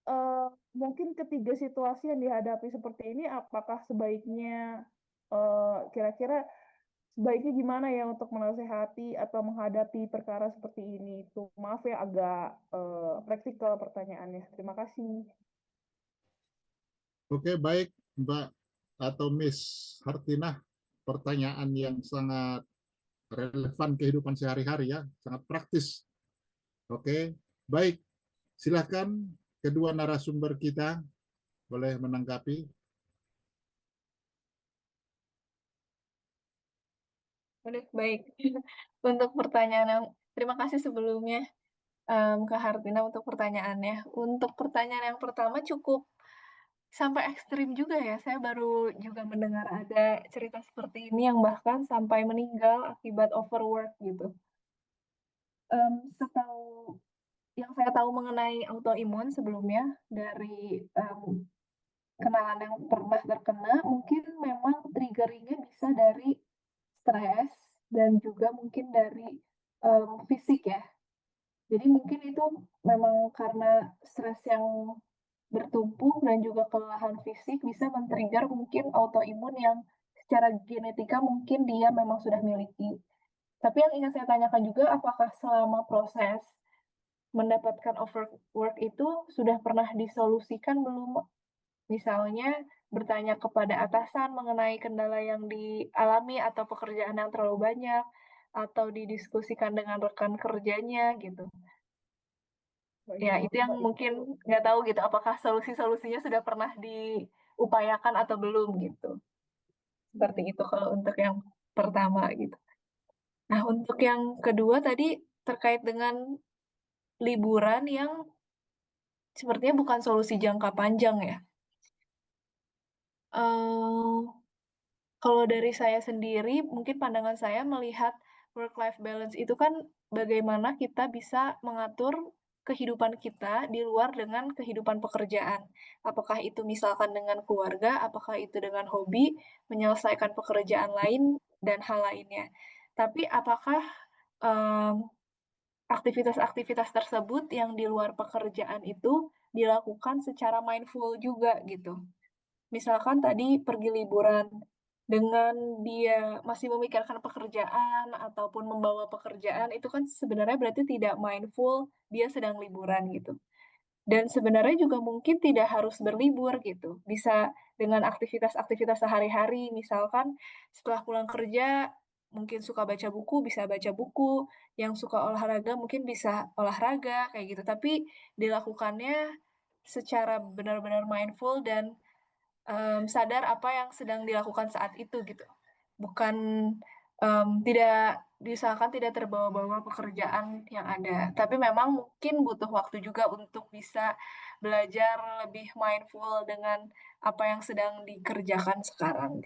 S4: eh, mungkin ketiga situasi yang dihadapi seperti ini, apakah sebaiknya kira-kira sebaiknya gimana ya untuk menasehati atau menghadapi perkara seperti ini? Itu maaf ya agak praktikal pertanyaannya. Terima kasih.
S1: Oke, baik Mbak atau Miss Hartinah, pertanyaan yang sangat relevan kehidupan sehari-hari ya, sangat praktis. Oke, baik. Silakan kedua narasumber kita boleh menanggapi.
S2: Oke, baik. Untuk terima kasih sebelumnya ke Hartina untuk pertanyaannya. Untuk pertanyaan yang pertama cukup sampai ekstrim juga ya. Saya baru juga mendengar ada cerita seperti ini yang bahkan sampai meninggal akibat overwork gitu. Setahu yang saya tahu mengenai autoimun sebelumnya dari kenalan yang pernah terkena, mungkin memang triggeringnya bisa dari stres dan juga mungkin dari fisik ya. Jadi mungkin itu memang karena stres yang bertumpuk dan juga kelelahan fisik bisa men-trigger mungkin autoimun yang secara genetika mungkin dia memang sudah miliki. Tapi yang ingin saya tanyakan juga, apakah selama proses mendapatkan overwork itu sudah pernah disolusikan belum? Misalnya bertanya kepada atasan mengenai kendala yang dialami atau pekerjaan yang terlalu banyak, atau didiskusikan dengan rekan kerjanya gitu. Ya, itu yang mungkin nggak tahu gitu, apakah solusi-solusinya sudah pernah diupayakan atau belum gitu. Seperti itu kalau untuk yang pertama gitu. Nah, untuk yang kedua tadi terkait dengan liburan yang sepertinya bukan solusi jangka panjang ya. Kalau dari saya sendiri, mungkin pandangan saya melihat work-life balance itu kan bagaimana kita bisa mengatur kehidupan kita di luar dengan kehidupan pekerjaan. Apakah itu misalkan dengan keluarga, apakah itu dengan hobi, menyelesaikan pekerjaan lain, dan hal lainnya. Tapi apakah aktivitas-aktivitas tersebut yang di luar pekerjaan itu dilakukan secara mindful juga gitu? Misalkan tadi pergi liburan, dengan dia masih memikirkan pekerjaan ataupun membawa pekerjaan, itu kan sebenarnya berarti tidak mindful dia sedang liburan gitu. Dan sebenarnya juga mungkin tidak harus berlibur gitu, bisa dengan aktivitas-aktivitas sehari-hari, misalkan setelah pulang kerja mungkin suka baca buku, bisa baca buku, yang suka olahraga mungkin bisa olahraga, kayak gitu. Tapi dilakukannya secara benar-benar mindful dan sadar apa yang sedang dilakukan saat itu gitu. Bukan, tidak diusahakan tidak terbawa-bawa pekerjaan yang ada. Tapi memang mungkin butuh waktu juga untuk bisa belajar lebih mindful dengan apa yang sedang dikerjakan sekarang.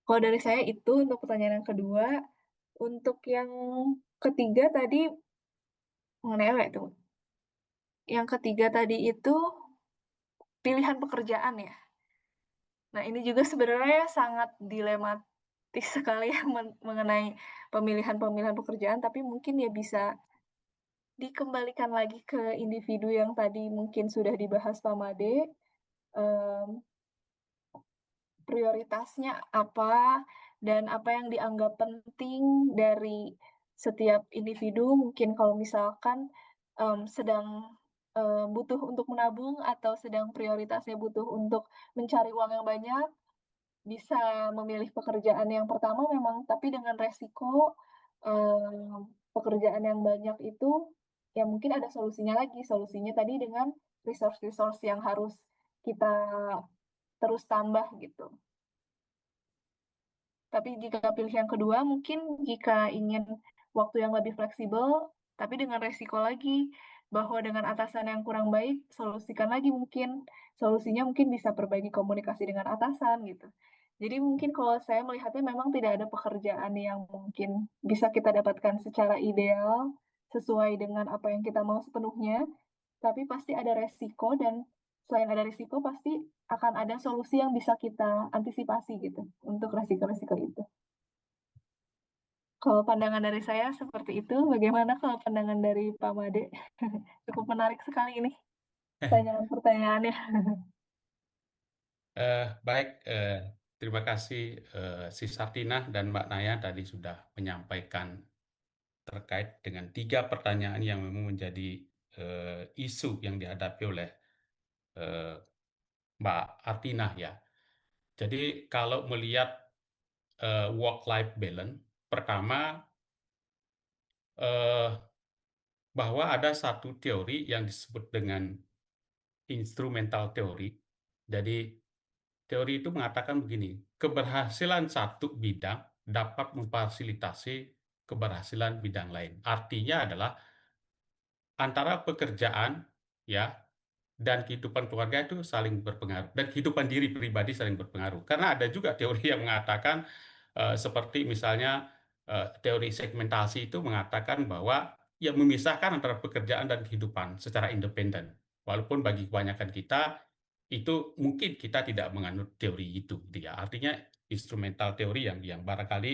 S2: Kalau dari saya itu untuk pertanyaan yang kedua. Untuk yang ketiga tadi mengenai apa itu? Yang ketiga tadi itu pilihan pekerjaan ya? Nah, ini juga sebenarnya sangat dilematis sekali ya mengenai pemilihan-pemilihan pekerjaan, tapi mungkin ya bisa dikembalikan lagi ke individu yang tadi mungkin sudah dibahas Pak Made, mmm, prioritasnya apa, dan apa yang dianggap penting dari setiap individu. Mungkin kalau misalkan, sedang, butuh untuk menabung atau sedang prioritasnya butuh untuk mencari uang yang banyak, bisa memilih pekerjaan yang pertama memang, tapi dengan resiko, pekerjaan yang banyak itu, ya mungkin ada solusinya lagi. Solusinya tadi dengan resource-resource yang harus kita terus tambah gitu. Tapi jika pilih yang kedua, mungkin jika ingin waktu yang lebih fleksibel, tapi dengan resiko lagi, bahwa dengan atasan yang kurang baik, solusikan lagi mungkin. Solusinya mungkin bisa perbaiki komunikasi dengan atasan gitu. Jadi mungkin kalau saya melihatnya memang tidak ada pekerjaan yang mungkin bisa kita dapatkan secara ideal, sesuai dengan apa yang kita mau sepenuhnya, tapi pasti ada resiko dan selain ada risiko pasti akan ada solusi yang bisa kita antisipasi gitu untuk resiko-resiko itu. Kalau pandangan dari saya seperti itu, bagaimana kalau pandangan dari Pak Made? Cukup menarik sekali ini pertanyaan-pertanyaannya.
S3: Baik, terima kasih Si Sartina dan Mbak Naya tadi sudah menyampaikan terkait dengan 3 pertanyaan yang memang menjadi isu yang dihadapi oleh Mbak Artina ya. Jadi kalau melihat work-life balance, pertama bahwa ada satu teori yang disebut dengan instrumental theory. Jadi teori itu mengatakan begini, keberhasilan satu bidang dapat memfasilitasi keberhasilan bidang lain. Artinya adalah antara pekerjaan ya dan kehidupan keluarga itu saling berpengaruh dan kehidupan diri pribadi saling berpengaruh. Karena ada juga teori yang mengatakan seperti misalnya teori segmentasi itu mengatakan bahwa ya memisahkan antara pekerjaan dan kehidupan secara independen. Walaupun bagi kebanyakan kita itu mungkin kita tidak menganut teori itu, gitu ya. Artinya instrumental teori yang barangkali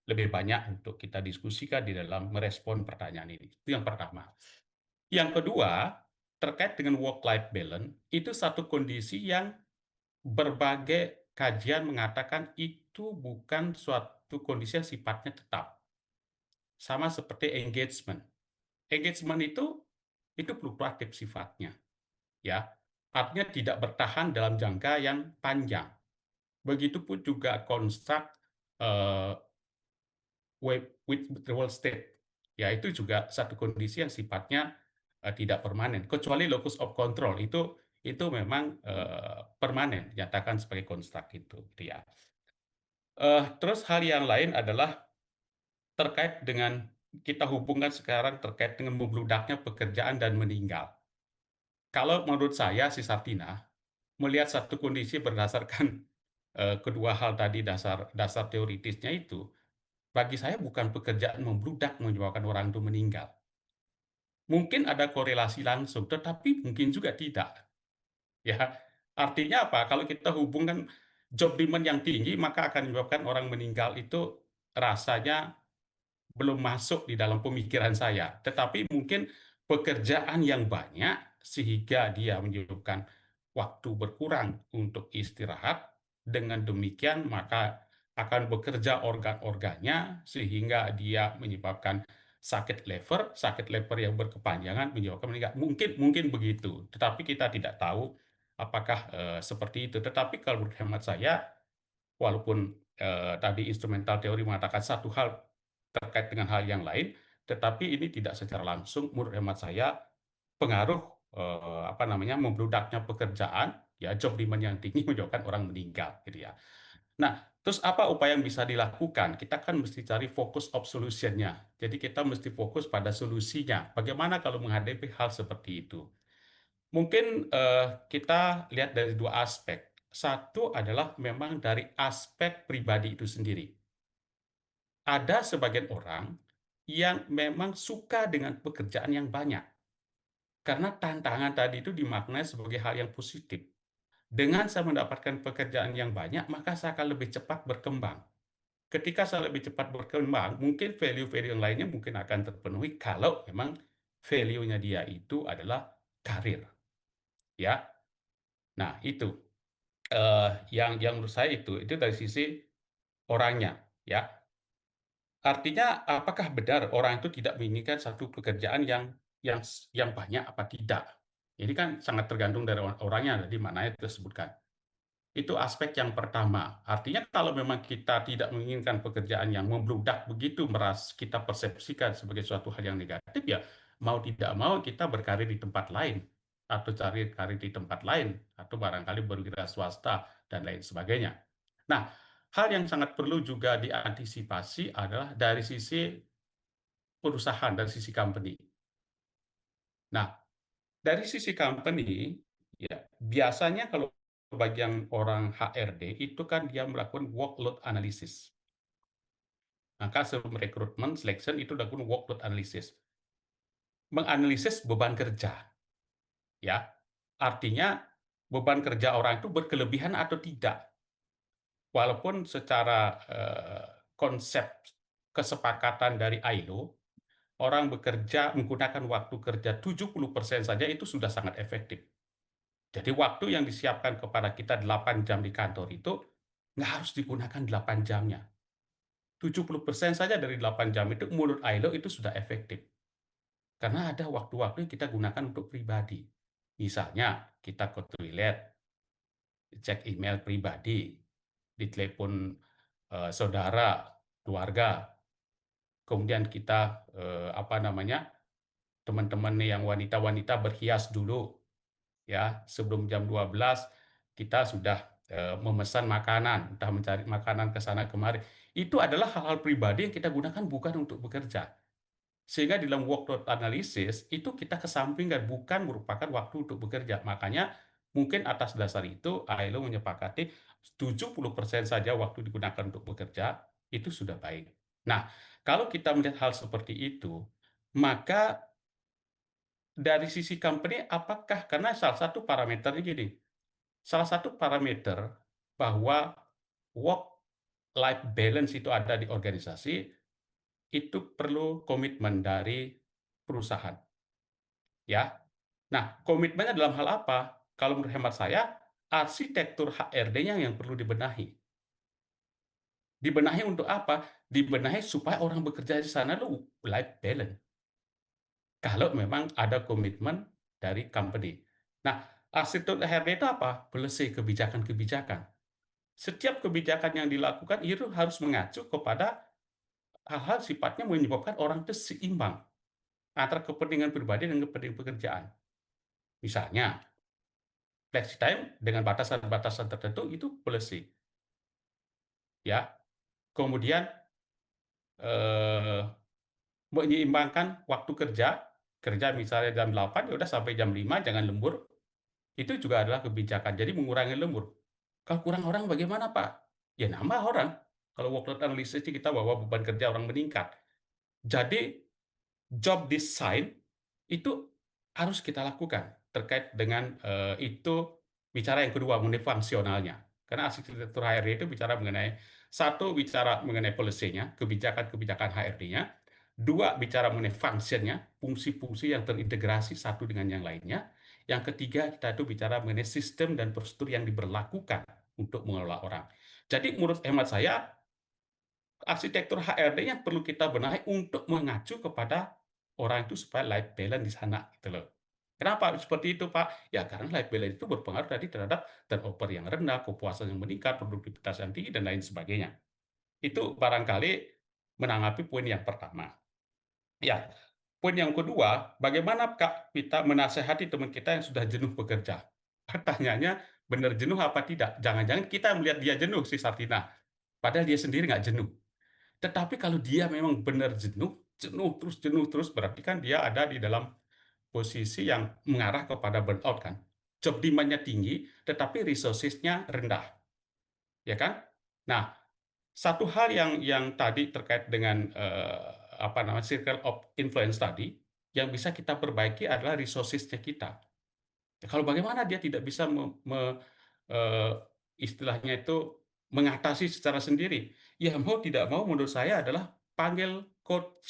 S3: lebih banyak untuk kita diskusikan di dalam merespon pertanyaan ini. Itu yang pertama. Yang kedua, terkait dengan work-life balance, itu satu kondisi yang berbagai kajian mengatakan itu bukan suatu kondisi yang sifatnya tetap. Sama seperti engagement. Engagement itu fluktuatif sifatnya, ya. Artinya tidak bertahan dalam jangka yang panjang. Begitupun juga konstruk withdrawal state, ya itu juga satu kondisi yang sifatnya tidak permanen. Kecuali locus of control itu memang permanen, nyatakan sebagai konstruk itu, gitu ya. Terus hal yang lain adalah terkait dengan kita hubungkan sekarang terkait dengan membludaknya pekerjaan dan meninggal. Kalau menurut saya si Sartina melihat satu kondisi berdasarkan kedua hal tadi dasar dasar teoritisnya itu, bagi saya bukan pekerjaan membludak menyebabkan orang itu meninggal. Mungkin ada korelasi langsung, tetapi mungkin juga tidak. Ya, artinya apa? Kalau kita hubungkan job demand yang tinggi, maka akan menyebabkan orang meninggal itu rasanya belum masuk di dalam pemikiran saya. Tetapi mungkin pekerjaan yang banyak sehingga dia menyebabkan waktu berkurang untuk istirahat. Dengan demikian maka akan bekerja organ-organnya sehingga dia menyebabkan sakit lever yang berkepanjangan menyebabkan meninggal. Mungkin begitu, tetapi kita tidak tahu apakah seperti itu. Tetapi kalau menurut hemat saya, walaupun tadi instrumental teori mengatakan satu hal terkait dengan hal yang lain, tetapi ini tidak secara langsung menurut hemat saya pengaruh membludaknya pekerjaan, ya job demand yang tinggi menyebabkan orang meninggal, gitu ya. Nah, terus apa upaya yang bisa dilakukan? Kita kan mesti cari focus of solution-nya. Jadi kita mesti fokus pada solusinya. Bagaimana kalau menghadapi hal seperti itu? Mungkin kita lihat dari dua aspek. Satu adalah memang dari aspek pribadi itu sendiri. Ada sebagian orang yang memang suka dengan pekerjaan yang banyak. Karena tantangan tadi itu dimaknai sebagai hal yang positif. Dengan saya mendapatkan pekerjaan yang banyak, maka saya akan lebih cepat berkembang. Ketika saya lebih cepat berkembang, mungkin value-value yang lainnya mungkin akan terpenuhi kalau memang value-nya dia itu adalah karir. Ya. Nah, itu yang menurut saya itu dari sisi orangnya, ya. Artinya apakah benar orang itu tidak menginginkan satu pekerjaan yang banyak apa tidak? Ini kan sangat tergantung dari orangnya, di mana itu disebutkan. Itu aspek yang pertama. Artinya kalau memang kita tidak menginginkan pekerjaan yang membludak begitu kita persepsikan sebagai suatu hal yang negatif, ya mau tidak mau kita berkarir di tempat lain atau cari karir di tempat lain atau barangkali berwira swasta dan lain sebagainya. Nah, hal yang sangat perlu juga diantisipasi adalah dari sisi perusahaan, dari sisi company. Nah, dari sisi company, ya biasanya kalau bagian orang HRD itu kan dia melakukan workload analysis. Maka sebelum rekrutmen, selection itu dilakukan workload analysis. Menganalisis beban kerja. Ya, artinya beban kerja orang itu berkelebihan atau tidak. Walaupun secara konsep kesepakatan dari ILO, orang bekerja menggunakan waktu kerja 70% saja itu sudah sangat efektif. Jadi waktu yang disiapkan kepada kita 8 jam di kantor itu nggak harus digunakan 8 jamnya. 70% saja dari 8 jam itu menurut ILO itu sudah efektif. Karena ada waktu-waktu yang kita gunakan untuk pribadi. Misalnya kita ke toilet, cek email pribadi, ditelepon saudara, keluarga, kemudian kita teman-teman yang wanita-wanita berhias dulu, ya sebelum jam 12 kita sudah memesan makanan, entah mencari makanan ke sana kemari. Itu adalah hal-hal pribadi yang kita gunakan bukan untuk bekerja. Sehingga dalam workload analysis itu kita kesampingkan, bukan merupakan waktu untuk bekerja. Makanya mungkin atas dasar itu ILO menyepakati 70% saja waktu digunakan untuk bekerja, itu sudah baik. Nah, kalau kita melihat hal seperti itu, maka dari sisi company apakah, karena salah satu parameternya gini, salah satu parameter bahwa work life balance itu ada di organisasi, itu perlu komitmen dari perusahaan. Ya. Nah, komitmennya dalam hal apa? Kalau menurut hemat saya, arsitektur HRD-nya yang perlu dibenahi. Dibenahi untuk apa? Dibenahi supaya orang bekerja di sana itu life balance. Kalau memang ada komitmen dari company. Nah, arsitektur HRD itu apa? Policy, kebijakan-kebijakan. Setiap kebijakan yang dilakukan itu harus mengacu kepada hal-hal sifatnya menyebabkan orang itu seimbang antara kepentingan pribadi dan kepentingan pekerjaan. Misalnya, flexi time dengan batasan-batasan tertentu itu policy. Ya. Kemudian menyeimbangkan waktu kerja Kerja misalnya jam 8, ya udah sampai jam 5, jangan lembur. Itu juga adalah kebijakan. Jadi mengurangi lembur. Kalau kurang orang bagaimana, Pak? Ya nambah orang. Kalau workload analysis kita bahwa beban kerja orang meningkat. Jadi job design itu harus kita lakukan terkait dengan itu bicara yang kedua mengenai fungsionalnya. Karena arsitektur HRD itu bicara mengenai satu bicara mengenai policy-nya, kebijakan-kebijakan HRD-nya, dua bicara mengenai function-nya, fungsi-fungsi yang terintegrasi satu dengan yang lainnya. Yang ketiga kita itu bicara mengenai sistem dan prosedur yang diberlakukan untuk mengelola orang. Jadi menurut hemat saya arsitektur HRD-nya perlu kita benahi untuk mengacu kepada orang itu supaya life balance di sana gitu loh. Kenapa seperti itu, Pak? Ya karena life balance itu berpengaruh tadi terhadap turnover yang rendah, kepuasan yang meningkat, produktivitas yang tinggi dan lain sebagainya. Itu barangkali menanggapi poin yang pertama. Ya, poin yang kedua, bagaimana Kak kita menasehati teman kita yang sudah jenuh bekerja? Pertanyaannya, benar jenuh apa tidak? Jangan-jangan kita melihat dia jenuh si Sartina, padahal dia sendiri nggak jenuh. Tetapi kalau dia memang benar jenuh terus, berarti kan dia ada di dalam posisi yang mengarah kepada burnout kan. Job demand-nya tinggi, tetapi resources-nya rendah, ya kan? Nah, satu hal yang tadi terkait dengan apa namanya circle of influence tadi, yang bisa kita perbaiki adalah resources-nya kita. Ya, kalau bagaimana dia tidak bisa eh, istilahnya itu mengatasi secara sendiri, ya mau tidak mau menurut saya adalah panggil coach.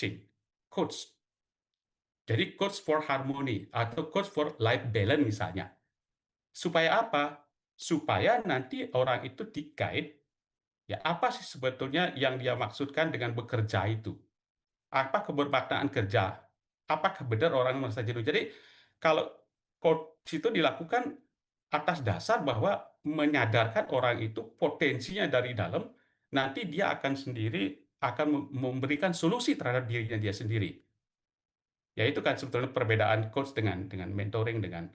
S3: Jadi coach for harmony atau coach for life balance misalnya. Supaya apa? Supaya nanti orang itu di-guide, ya apa sih sebetulnya yang dia maksudkan dengan bekerja itu? Apa kebermaknaan kerja? Apakah benar orang merasa jenuh? Jadi kalau coach itu dilakukan atas dasar bahwa menyadarkan orang itu potensinya dari dalam, nanti dia akan sendiri akan memberikan solusi terhadap dirinya dia sendiri. Ya itu kan sebetulnya perbedaan coach dengan mentoring, dengan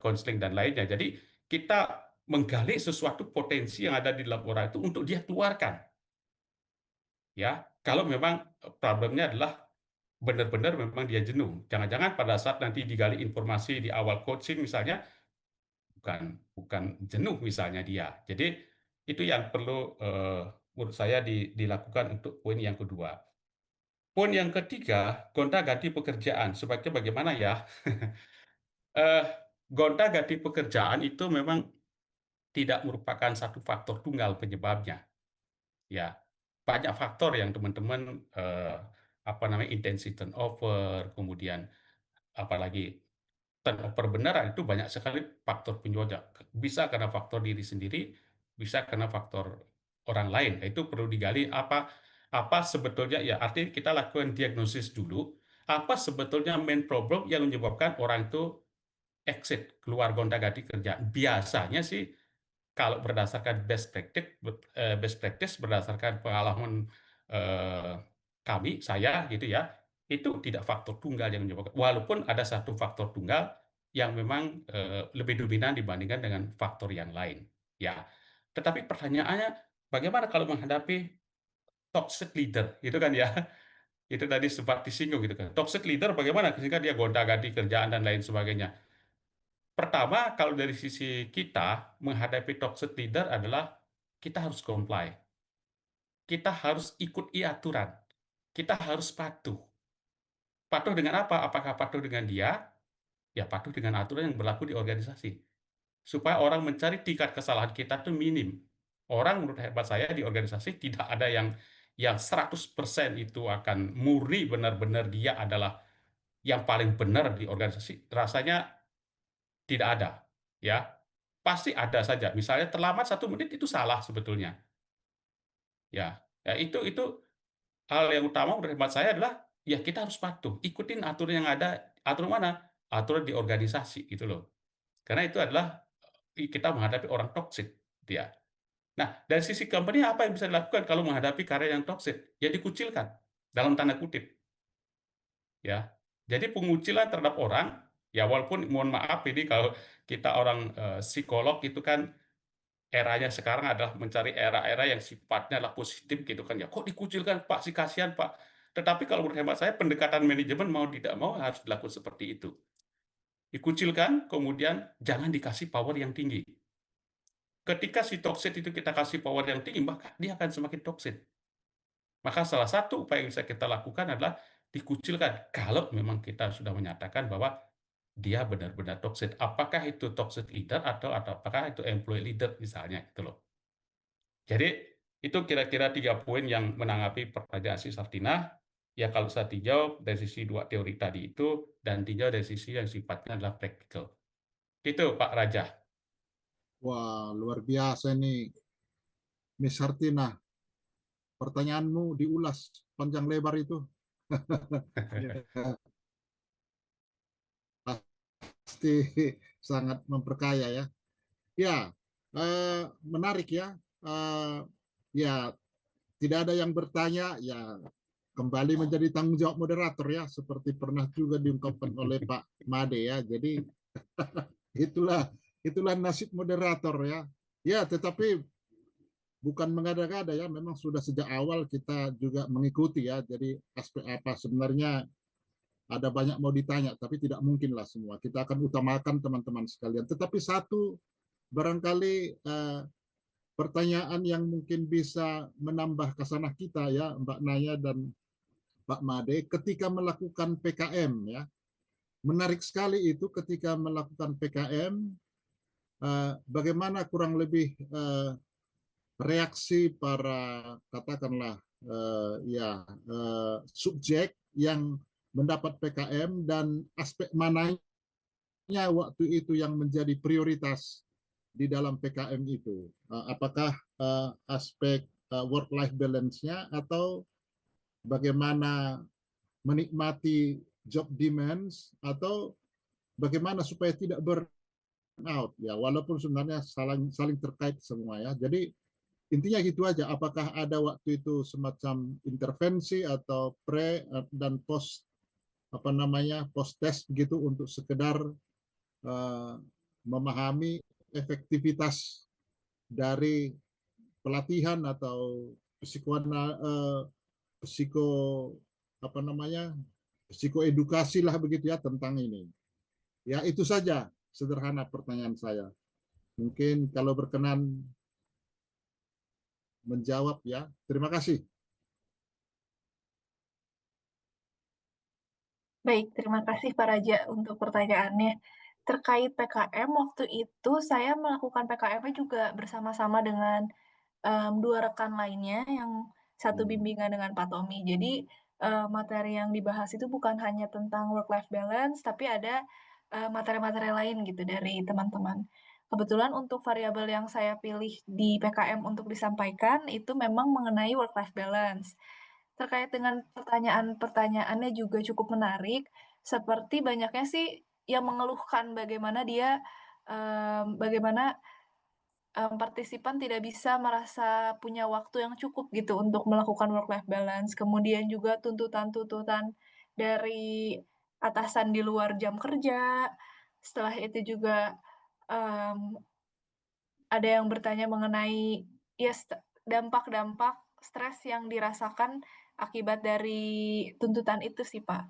S3: counseling dan lainnya. Jadi kita menggali sesuatu potensi yang ada di dalam orang itu untuk dia keluarkan. Ya, kalau memang problemnya adalah benar-benar memang dia jenuh. Jangan-jangan pada saat nanti digali informasi di awal coaching misalnya bukan bukan jenuh misalnya dia. Jadi itu yang perlu menurut saya dilakukan untuk poin yang kedua. Poin yang ketiga, gonta-ganti pekerjaan. Sebaiknya bagaimana ya? Eh, Gonta-ganti pekerjaan itu memang tidak merupakan satu faktor tunggal penyebabnya. Ya, banyak faktor yang teman-teman apa namanya intensi turnover, kemudian apalagi turnover beneran itu banyak sekali faktor penyebabnya. Bisa karena faktor diri sendiri, bisa karena faktor orang lain. Itu perlu digali apa apa sebetulnya ya artinya kita lakukan diagnosis dulu apa sebetulnya main problem yang menyebabkan orang itu exit keluar gonta-ganti kerjaan. Biasanya sih kalau berdasarkan best practice berdasarkan pengalaman saya gitu ya, itu tidak faktor tunggal yang menyebabkan. Walaupun ada satu faktor tunggal yang memang lebih dominan dibandingkan dengan faktor yang lain. Ya, tetapi pertanyaannya bagaimana kalau menghadapi toxic leader, gitu kan ya? Itu tadi sempat disinggung gitu kan. Toxic leader bagaimana ketika dia gonta-ganti kerjaan dan lain sebagainya. Pertama, kalau dari sisi kita menghadapi toxic leader adalah kita harus comply. Kita harus ikuti aturan. Kita harus patuh. Patuh dengan apa? Apakah patuh dengan dia? Ya patuh dengan aturan yang berlaku di organisasi. Supaya orang mencari tingkat kesalahan kita itu minim. Orang menurut hemat saya di organisasi tidak ada yang 100% itu akan murni benar-benar dia adalah yang paling benar di organisasi. Rasanya tidak ada, ya. Pasti ada saja. Misalnya terlambat 1 menit itu salah sebetulnya. Ya, ya itu hal yang utama menurut hemat saya adalah ya kita harus patuh, ikutin aturan yang ada. Aturan mana? Aturan di organisasi gitu loh. Karena itu adalah kita menghadapi orang toksik, gitu ya. Nah, dari sisi company apa yang bisa dilakukan kalau menghadapi karya yang toksik? Ya dikucilkan dalam tanda kutip. Ya. Jadi pengucilan terhadap orang, ya walaupun mohon maaf ini kalau kita orang psikolog itu kan eranya sekarang adalah mencari era-era yang sifatnya adalah positif gitu kan ya. Kok dikucilkan Pak, si kasihan Pak. Tetapi kalau menurut hemat saya, pendekatan manajemen mau tidak mau harus dilakukan seperti itu. Dikucilkan, kemudian jangan dikasih power yang tinggi. Ketika si toksit itu kita kasih power yang tinggi, maka dia akan semakin toksit. Maka salah satu upaya yang bisa kita lakukan adalah dikucilkan. Kalau memang kita sudah menyatakan bahwa dia benar-benar toksit. Apakah itu toksit leader atau apakah itu employee leader misalnya gitu loh. Jadi itu kira-kira 3 poin yang menanggapi pertanyaan si Sartina. Ya kalau saya tinjau dari sisi 2 teori tadi itu, dan tinjau dari sisi yang sifatnya adalah praktikal. Itu Pak Raja.
S1: Wah, luar biasa nih, Miss Sartina. Pertanyaanmu diulas panjang lebar itu. Ya, pasti sangat memperkaya ya. Ya, menarik ya. Ya, tidak ada yang bertanya, ya kembali menjadi tanggung jawab moderator ya, seperti pernah juga diungkapkan oleh Pak Made ya. Jadi itulah nasib moderator ya. Ya, tetapi bukan mengada-ngada ya, memang sudah sejak awal kita juga mengikuti ya. Jadi aspek apa sebenarnya ada banyak mau ditanya, tapi tidak mungkin lah semua. Kita akan utamakan teman-teman sekalian. Tetapi satu barangkali pertanyaan yang mungkin bisa menambah kasanah kita ya, Mbak Naya dan Pak Made, ketika melakukan PKM ya, menarik sekali itu ketika melakukan PKM, bagaimana kurang lebih reaksi para katakanlah subjek yang mendapat PKM dan aspek mananya waktu itu yang menjadi prioritas di dalam PKM itu. Apakah aspek work-life balance-nya atau bagaimana menikmati job demands atau bagaimana supaya tidak burnout ya, walaupun sebenarnya saling terkait semua ya. Jadi intinya gitu aja, apakah ada waktu itu semacam intervensi atau pre dan post post test gitu untuk sekedar memahami efektivitas dari pelatihan atau psikoedukasi lah begitu ya tentang ini. Ya itu saja sederhana pertanyaan saya. Mungkin kalau berkenan menjawab ya. Terima kasih.
S2: Baik, terima kasih Pak Raja untuk pertanyaannya. Terkait PKM, waktu itu saya melakukan PKM-nya juga bersama-sama dengan 2 rekan lainnya, yang satu bimbingan dengan Pak Tommy. Jadi, materi yang dibahas itu bukan hanya tentang work-life balance, tapi ada materi-materi lain gitu dari teman-teman. Kebetulan untuk variabel yang saya pilih di PKM untuk disampaikan itu memang mengenai work-life balance. Terkait dengan pertanyaan-pertanyaannya juga cukup menarik, seperti banyaknya sih yang mengeluhkan bagaimana dia, bagaimana partisipan tidak bisa merasa punya waktu yang cukup gitu untuk melakukan work-life balance. Kemudian juga tuntutan-tuntutan dari atasan di luar jam kerja. Setelah itu juga, mmm, ada yang bertanya mengenai ya dampak-dampak stres yang dirasakan akibat dari tuntutan itu sih, Pak.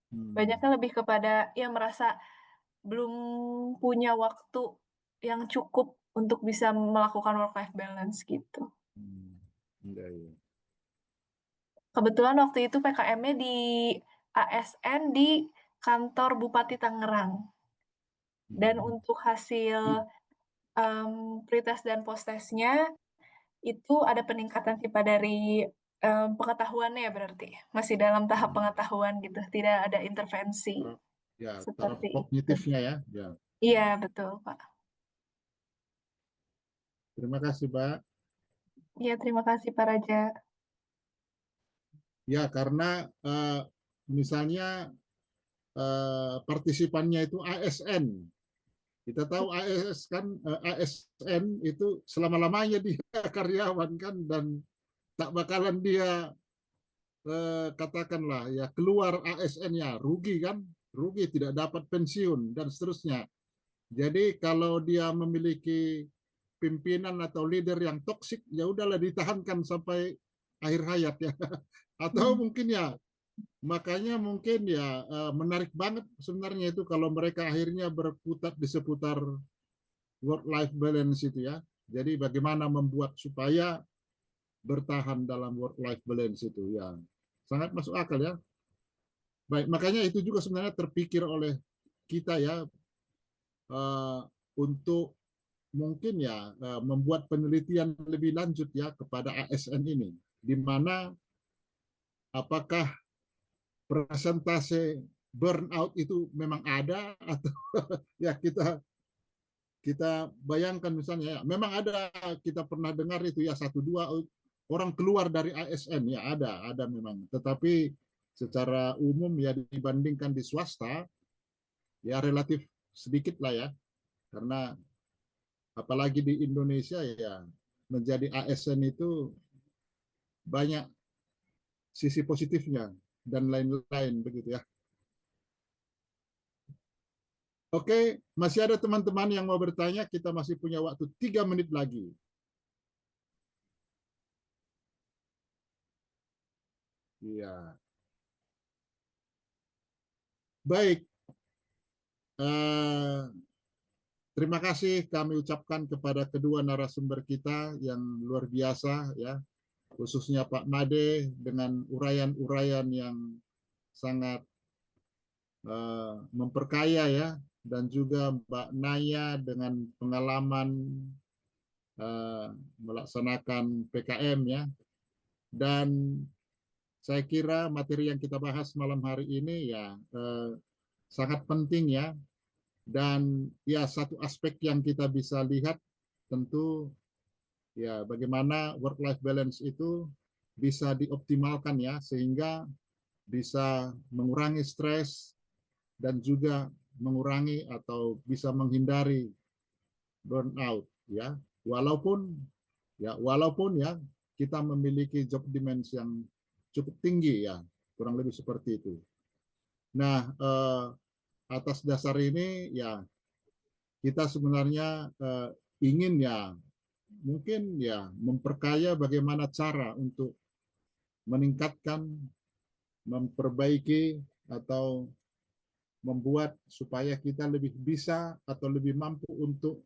S2: Banyaknya lebih kepada ya merasa belum punya waktu yang cukup untuk bisa melakukan work-life balance gitu. Kebetulan waktu itu PKM-nya di ASN di kantor Bupati Tangerang. Dan untuk hasil pretest dan post-testnya itu ada peningkatan sih Pak dari pengetahuannya ya berarti. Masih dalam tahap pengetahuan gitu, tidak ada intervensi.
S1: Ya, taraf
S2: Seperti itu.
S1: kognitifnya ya. Ya.
S2: Iya, betul, Pak.
S1: Terima kasih, Pak.
S2: Iya, terima kasih Pak Raja.
S1: Ya, karena misalnya partisipannya itu ASN. Kita tahu ASN itu selama-lamanya dia karyawan kan, dan tak bakalan dia katakanlah ya keluar ASN-nya rugi kan, rugi tidak dapat pensiun dan seterusnya. Jadi kalau dia memiliki pimpinan atau leader yang toksik, ya udahlah ditahankan sampai akhir hayat ya. Atau mungkin ya, makanya mungkin ya menarik banget sebenarnya itu kalau mereka akhirnya berputar di seputar work-life balance itu ya. Jadi bagaimana membuat supaya bertahan dalam work-life balance itu ya. Sangat masuk akal ya. Baik, makanya itu juga sebenarnya terpikir oleh kita ya untuk mungkin ya membuat penelitian lebih lanjut ya kepada ASN ini, di mana apakah persentase burnout itu memang ada atau ya kita bayangkan misalnya ya, memang ada, kita pernah dengar itu ya 1-2 orang keluar dari ASN ya, ada memang, tetapi secara umum ya dibandingkan di swasta ya relatif sedikit lah ya, karena apalagi di Indonesia ya menjadi ASN itu banyak sisi positifnya dan lain-lain begitu ya. Oke, masih ada teman-teman yang mau bertanya, kita masih punya waktu 3 menit lagi. Iya. Baik. Terima kasih kami ucapkan kepada kedua narasumber kita yang luar biasa ya, khususnya Pak Made dengan uraian-uraian yang sangat memperkaya ya, dan juga Mbak Naya dengan pengalaman melaksanakan PKM ya. Dan saya kira materi yang kita bahas malam hari ini ya sangat penting ya. Dan ya satu aspek yang kita bisa lihat tentu ya bagaimana work-life balance itu bisa dioptimalkan ya, sehingga bisa mengurangi stres dan juga mengurangi atau bisa menghindari burnout ya. Walaupun ya kita memiliki job demands yang cukup tinggi ya, kurang lebih seperti itu. Nah, atas dasar ini ya kita sebenarnya ingin ya mungkin ya memperkaya bagaimana cara untuk meningkatkan, memperbaiki atau membuat supaya kita lebih bisa atau lebih mampu untuk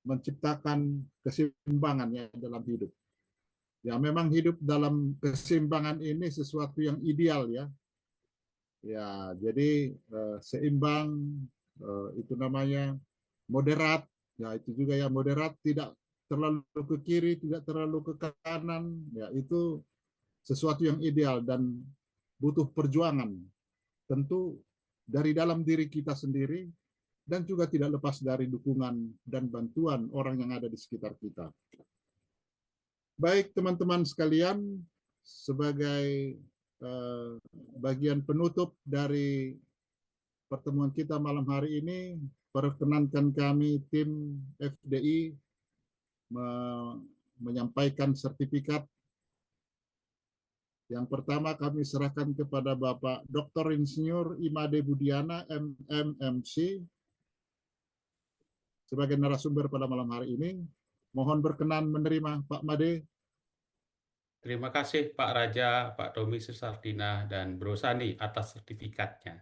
S1: menciptakan keseimbangan ya dalam hidup. Ya memang hidup dalam keseimbangan ini sesuatu yang ideal ya. Ya, jadi seimbang itu namanya moderat. Ya, itu juga ya moderat, tidak terlalu ke kiri, tidak terlalu ke kanan. Ya, itu sesuatu yang ideal dan butuh perjuangan. Tentu dari dalam diri kita sendiri dan juga tidak lepas dari dukungan dan bantuan orang yang ada di sekitar kita. Baik teman-teman sekalian, sebagai bagian penutup dari pertemuan kita malam hari ini, perkenankan kami tim FDI menyampaikan sertifikat. Yang pertama kami serahkan kepada Bapak Dr. Insinyur Imade Budiana, MMMC, sebagai narasumber pada malam hari ini. Mohon berkenan menerima Pak Made.
S3: Terima kasih Pak Raja, Pak Tommy Susardina, dan Bro Sani atas sertifikatnya.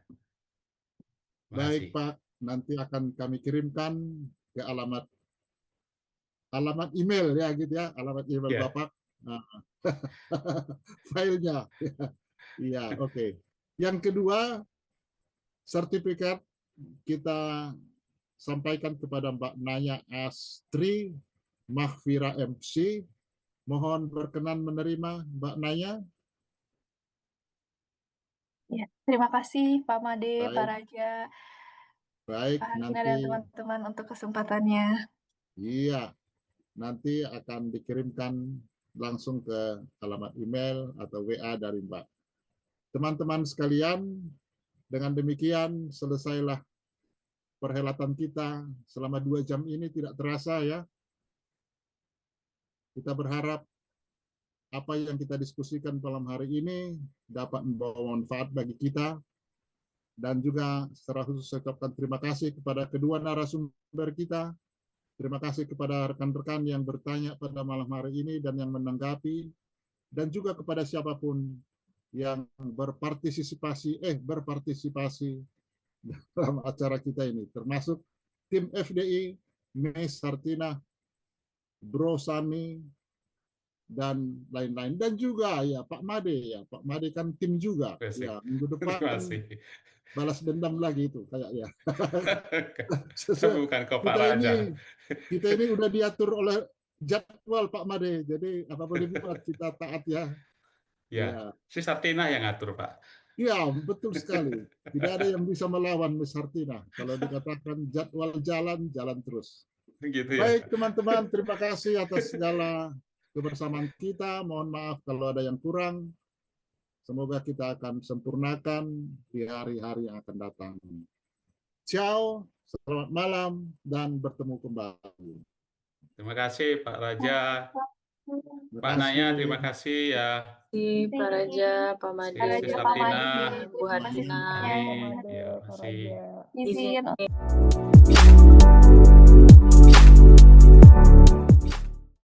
S3: Terima
S1: Baik
S3: kasih.
S1: Pak, nanti akan kami kirimkan ke alamat email ya gitu ya, alamat email
S3: Ya.
S1: Bapak. Nah, filenya. Iya, oke. Yang kedua, sertifikat kita sampaikan kepada Mbak Naya Astri Mahfira MC. Mohon berkenan menerima Mbak Naya.
S2: Ya, terima kasih Pak Made, Pak
S1: Baik,
S2: Raja,
S1: baik
S2: Pak Hagina, dan
S1: nanti
S2: teman-teman untuk kesempatannya.
S1: iya, nanti akan dikirimkan langsung ke alamat email atau WA dari Mbak. Teman-teman sekalian, dengan demikian selesailah perhelatan kita selama 2 jam ini, tidak terasa ya. Kita berharap apa yang kita diskusikan malam hari ini dapat membawa manfaat bagi kita, dan juga secara khusus saya ucapkan terima kasih kepada kedua narasumber kita. Terima kasih kepada rekan-rekan yang bertanya pada malam hari ini dan yang menanggapi. dan juga kepada siapapun yang berpartisipasi dalam acara kita ini, termasuk tim FDI, Miss Hartina, Bro Sami, dan lain-lain, dan juga ya Pak Made kan tim juga. Ya, minggu
S3: Terima
S1: depan
S3: kasih.
S1: balas dendam lagi itu kayaknya.
S3: Bukan kok Pak Raja.
S1: Kita ini udah diatur oleh jadwal Pak Made, jadi apa boleh buat kita taat ya.
S3: Ya, si Sartina yang ngatur, Pak.
S1: Ya, betul sekali. Tidak ada yang bisa melawan Miss Hartina. Kalau dikatakan jadwal jalan terus.
S3: Gitu ya.
S1: Baik teman-teman, terima kasih atas segala kebersamaan kita. Mohon maaf kalau ada yang kurang. Semoga kita akan sempurnakan di hari-hari yang akan datang. Ciao, selamat malam, dan bertemu kembali.
S3: Terima kasih Pak Raja.
S1: Terima
S3: Pak Naya,
S1: kasih.
S3: terima kasih ya.
S5: Pak Raja, Pak Made,
S3: Pak Raja, Pak Made,
S5: Bu Hartina.
S3: Ini, ya,
S4: Pak
S3: masih.
S4: Raja.
S2: Izin
S5: Izin.